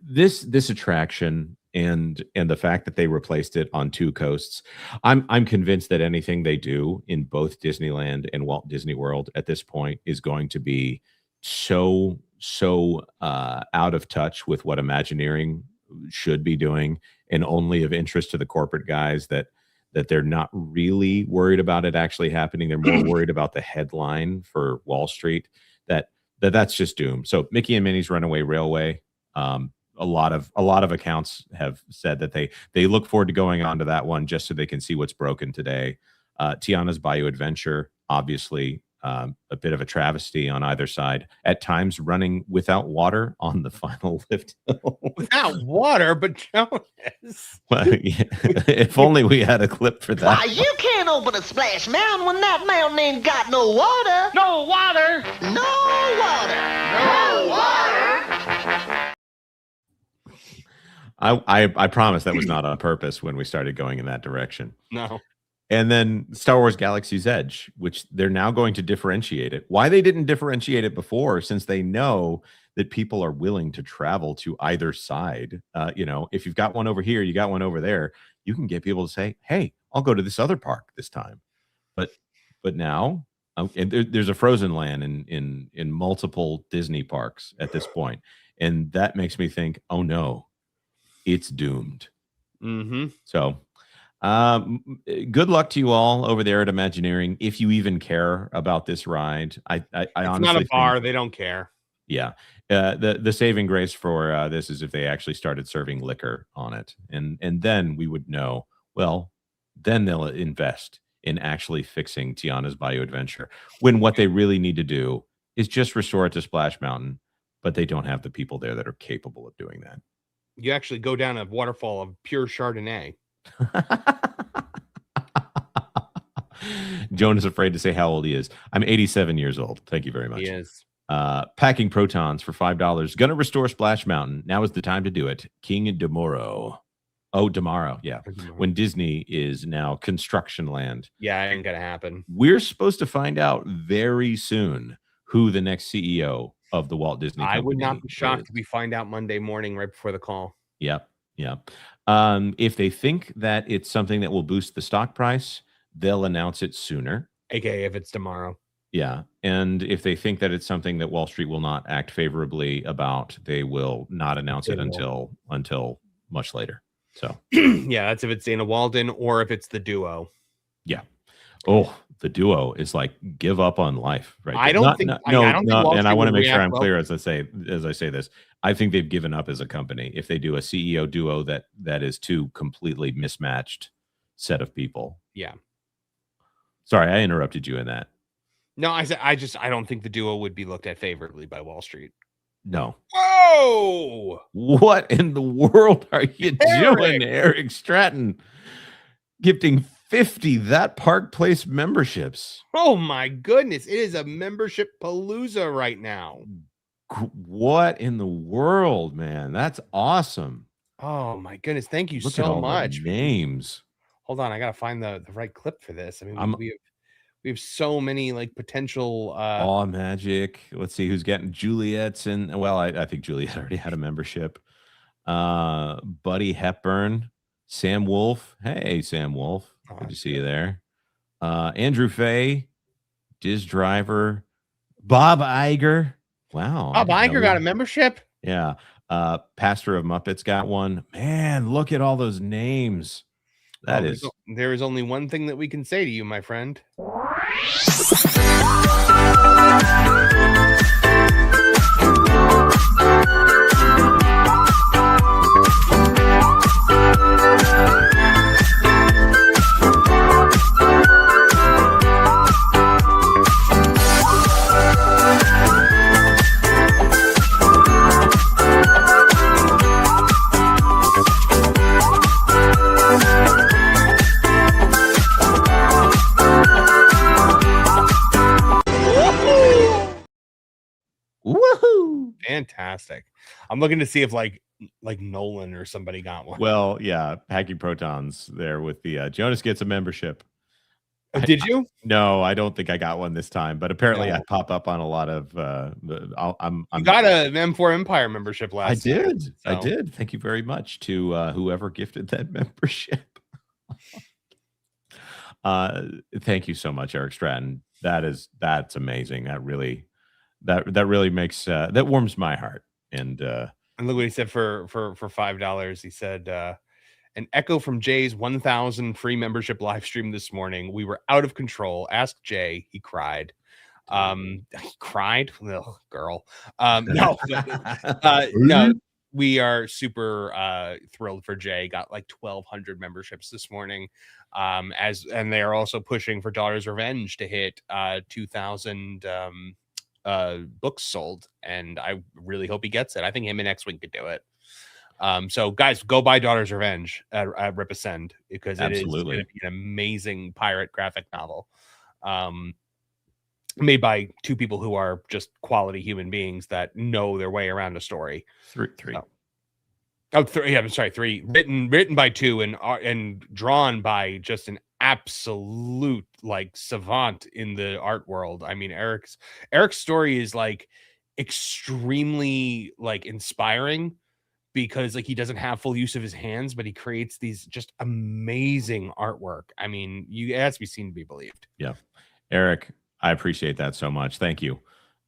this attraction and the fact that they replaced it on 2 coasts, I'm convinced that anything they do in both Disneyland and Walt Disney World at this point is going to be so out of touch with what Imagineering should be doing, and only of interest to the corporate guys, that they're not really worried about it actually happening. They're more worried about the headline for Wall Street, that's just doomed. So Mickey and Minnie's Runaway Railway, a lot of accounts have said that they look forward to going on to that one just so they can see what's broken today. Tiana's Bayou Adventure, obviously, a bit of a travesty on either side, at times running without water on the final lift hill. Without water, but Jonas. Well, yeah, if only we had a clip for that. Why, you can't open a splash mountain when that mountain ain't got no water. No water! No water! No water! I promise that was not on purpose when we started going in that direction. No. And then Star Wars Galaxy's Edge, which they're now going to differentiate it. Why they didn't differentiate it before, since they know that people are willing to travel to either side. If you've got one over here, you got one over there, you can get people to say, hey, I'll go to this other park this time. But now, and there's a Frozen Land in multiple Disney parks at this point. And that makes me think, oh no, it's doomed. Mm-hmm. So good luck to you all over there at Imagineering, if you even care about this ride. I It's honestly not a bar. think, They don't care. yeah. The saving grace for this is if they actually started serving liquor on it, and then we would know. Well, then they'll invest in actually fixing Tiana's Bayou Adventure, when what they really need to do is just restore it to Splash Mountain, but they don't have the people there that are capable of doing that. You actually go down a waterfall of pure Chardonnay. Joan is afraid to say how old he is. I'm 87 years old. Thank you very much. He is. Packing protons for $5. Gonna restore Splash Mountain. Now is the time to do it. King Demoro. Oh, tomorrow. Yeah. When Disney is now construction land. Yeah, it ain't gonna happen. We're supposed to find out very soon who the next CEO of the Walt Disney Company I would not be shocked is. if we find out Monday morning right before the call. Yep. If they think that it's something that will boost the stock price, they'll announce it sooner. AKA if it's tomorrow. Yeah. And if they think that it's something that Wall Street will not act favorably about, they will not announce it until much later. So yeah, that's if it's Dana Walden or if it's the duo. Yeah. Oh, the duo is like give up on life, right? I don't think and I want to make sure I'm well. clear as I say this. I think they've given up as a company if they do a CEO duo that is two completely mismatched set of people. Yeah. Sorry, I interrupted you in that. No, I don't think the duo would be looked at favorably by Wall Street. No. Whoa! What in the world are you doing, Eric Stratton? Gifting 50 That Park Place memberships. Oh my goodness. It is a membership palooza right now. What in the world, man? That's awesome. Oh my goodness. Thank you Look so at all much. the names. Hold on. I got to find the right clip for this. I mean, we have so many like potential Aw Magic. Let's see who's getting Juliet's in. Well, I think Juliet already had a membership. Buddy Hepburn, Sam Wolf. Hey, Sam Wolf. Good to see you there. Andrew Fay, Diz Driver, Bob Iger. Wow. Bob Iger got a membership? Yeah. Pastor of Muppets got one. Man, look at all those names. There is only one thing that we can say to you, my friend. Woohoo! Fantastic. I'm looking to see if like Nolan or somebody got one. Well, yeah, Packing Protons there with the Jonas gets a membership. Did you? No, I don't think I got one this time, but apparently I No. pop up on a lot of. I'm You got a M4 Empire membership I last night. did. I so. did. Thank you very much to whoever gifted that membership. Thank you so much, Eric Stratton. That's amazing. That really makes that warms my heart. And look what he said for $5. He said, an echo from Jay's 1,000 free membership live stream this morning. We were out of control. Ask Jay. He cried. He cried. Ugh, girl. No, no. We are super thrilled for Jay. Got like 1,200 memberships this morning. And they are also pushing for Daughter's Revenge to hit 2,000 books sold, and I really hope he gets it. I think him and X-Wing could do it. So guys, go buy Daughter's Revenge at Ripascend, because it is going to be an amazing pirate graphic novel, made by two people who are just quality human beings that know their way around a story. Three. Yeah, I'm sorry, 3. Written by 2 and drawn by just an absolute like savant in the art world. I mean, Eric's story is like extremely like inspiring, because like he doesn't have full use of his hands, but he creates these just amazing artwork. I mean, it has to be seen to be believed. Yeah, Eric, I appreciate that so much. Thank you.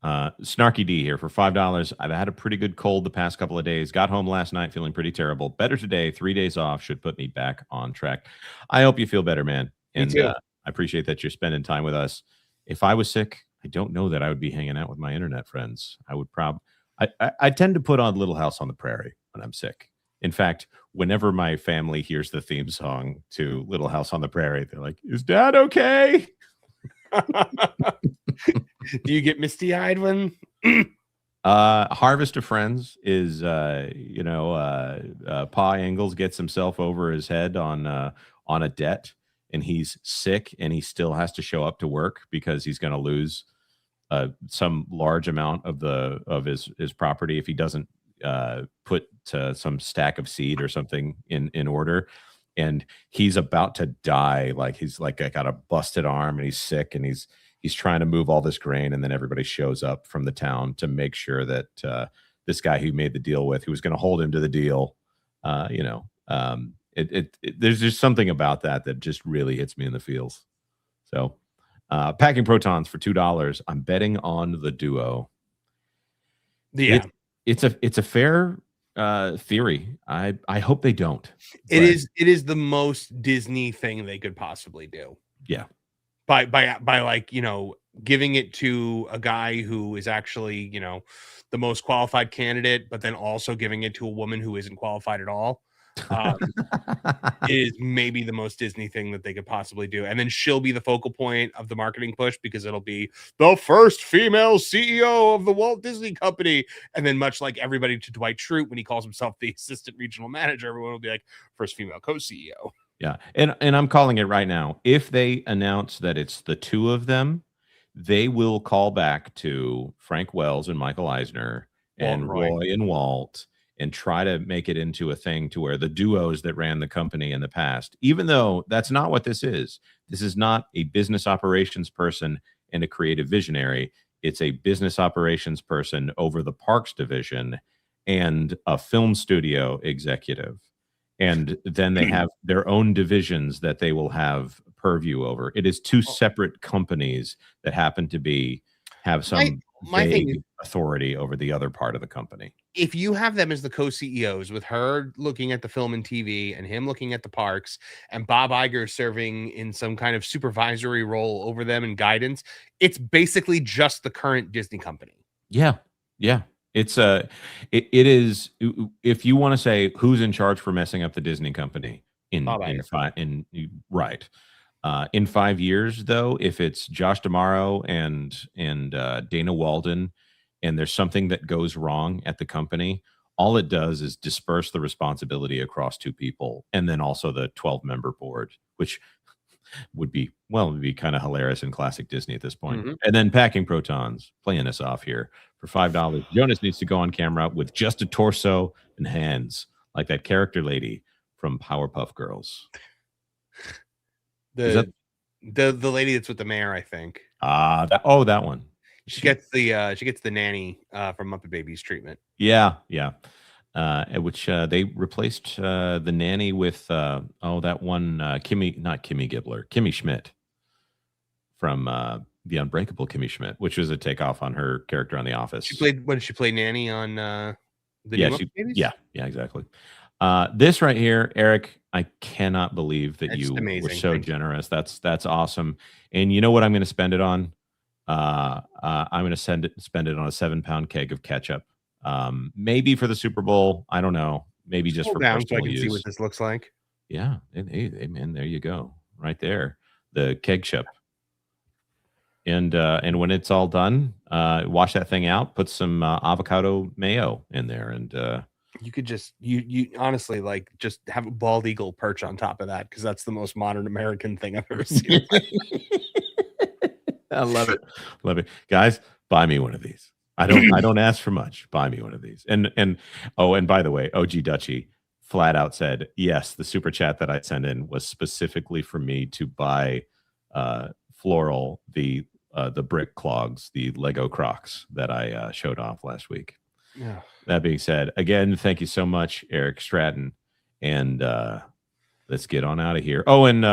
Snarky D here for $5. I've had a pretty good cold the past couple of days. Got home last night feeling pretty terrible. Better today. 3 days off should put me back on track. I hope you feel better, man. And Me too. I appreciate that you're spending time with us. If I was sick, I don't know that I would be hanging out with my internet friends. I would I tend to put on Little House on the Prairie when I'm sick. In fact, whenever my family hears the theme song to Little House on the Prairie, they're like, "Is Dad okay?" Do you get misty-eyed when Harvest of Friends is Pa Ingalls gets himself over his head on a debt, and he's sick, and he still has to show up to work because he's going to lose some large amount of his property if he doesn't put some stack of seed or something in order. And he's about to die. Like he's like got a busted arm, and he's sick, and he's trying to move all this grain, and then everybody shows up from the town to make sure that this guy who made the deal with, who was going to hold him to the deal, there's just something about that just really hits me in the feels. So, Packing Protons for $2. I'm betting on the duo. Yeah, it's a fair theory. I hope they don't. It is the most Disney thing they could possibly do. Yeah. By like, giving it to a guy who is actually, the most qualified candidate, but then also giving it to a woman who isn't qualified at all. Is maybe the most Disney thing that they could possibly do. And then she'll be the focal point of the marketing push, because it'll be the first female CEO of the Walt Disney Company. And then, much like everybody to Dwight Schrute, when he calls himself the assistant regional manager, everyone will be like, first female co-CEO. Yeah. And I'm calling it right now. If they announce that it's the two of them, they will call back to Frank Wells and Michael Eisner and Roy and Walt, and try to make it into a thing to where the duos that ran the company in the past, even though that's not what this is. This is not a business operations person and a creative visionary. It's a business operations person over the parks division and a film studio executive. And then they have their own divisions that they will have purview over. It is two separate companies that happen to have some vague authority over the other part of the company. If you have them as the co-CEOs, with her looking at the film and TV and him looking at the parks, and Bob Iger serving in some kind of supervisory role over them and guidance, it's basically just the current Disney company. Yeah. It's it is, if you want to say who's in charge for messing up the Disney company in 5 years, though, if it's Josh D'Amaro and Dana Walden, and there's something that goes wrong at the company, all it does is disperse the responsibility across two people, and then also the 12-member board, which would be kind of hilarious in classic Disney at this point. Mm-hmm. And then Packing Protons playing us off here for $5. Jonas needs to go on camera with just a torso and hands, like that character lady from Powerpuff Girls. The lady that's with the mayor, I think. That one. She gets the nanny from Muppet Babies treatment. Yeah. Which they replaced the nanny with that one Kimmy Schmidt from the Unbreakable Kimmy Schmidt, which was a takeoff on her character on The Office. What did she play nanny on the new Muppet Babies? Yeah, exactly. This right here, Eric, I cannot believe that you were so generous. That's awesome. And you know what I'm going to spend it on? I'm going to spend it on a 7-pound keg of ketchup. Maybe for the Super Bowl. I don't know. Maybe just for personal so I can use. see what this looks like. Yeah. Hey, man, there you go. Right there. The keg chip. And when it's all done, wash that thing out, put some avocado mayo in there, and you could just you honestly like just have a bald eagle perch on top of that, because that's the most modern American thing I've ever seen. I love it, guys. Buy me one of these. I don't ask for much. Buy me one of these. And by the way, OG Dutchy flat out said yes. The super chat that I sent in was specifically for me to buy Floral the brick clogs, the Lego Crocs that I showed off last week. Yeah. That being said, again, thank you so much, Eric Stratton, and let's get on out of here. Oh, and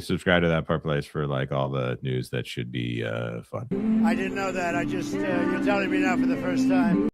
subscribe to that part place for like all the news that should be fun. I didn't know that. I just you're telling me now for the first time.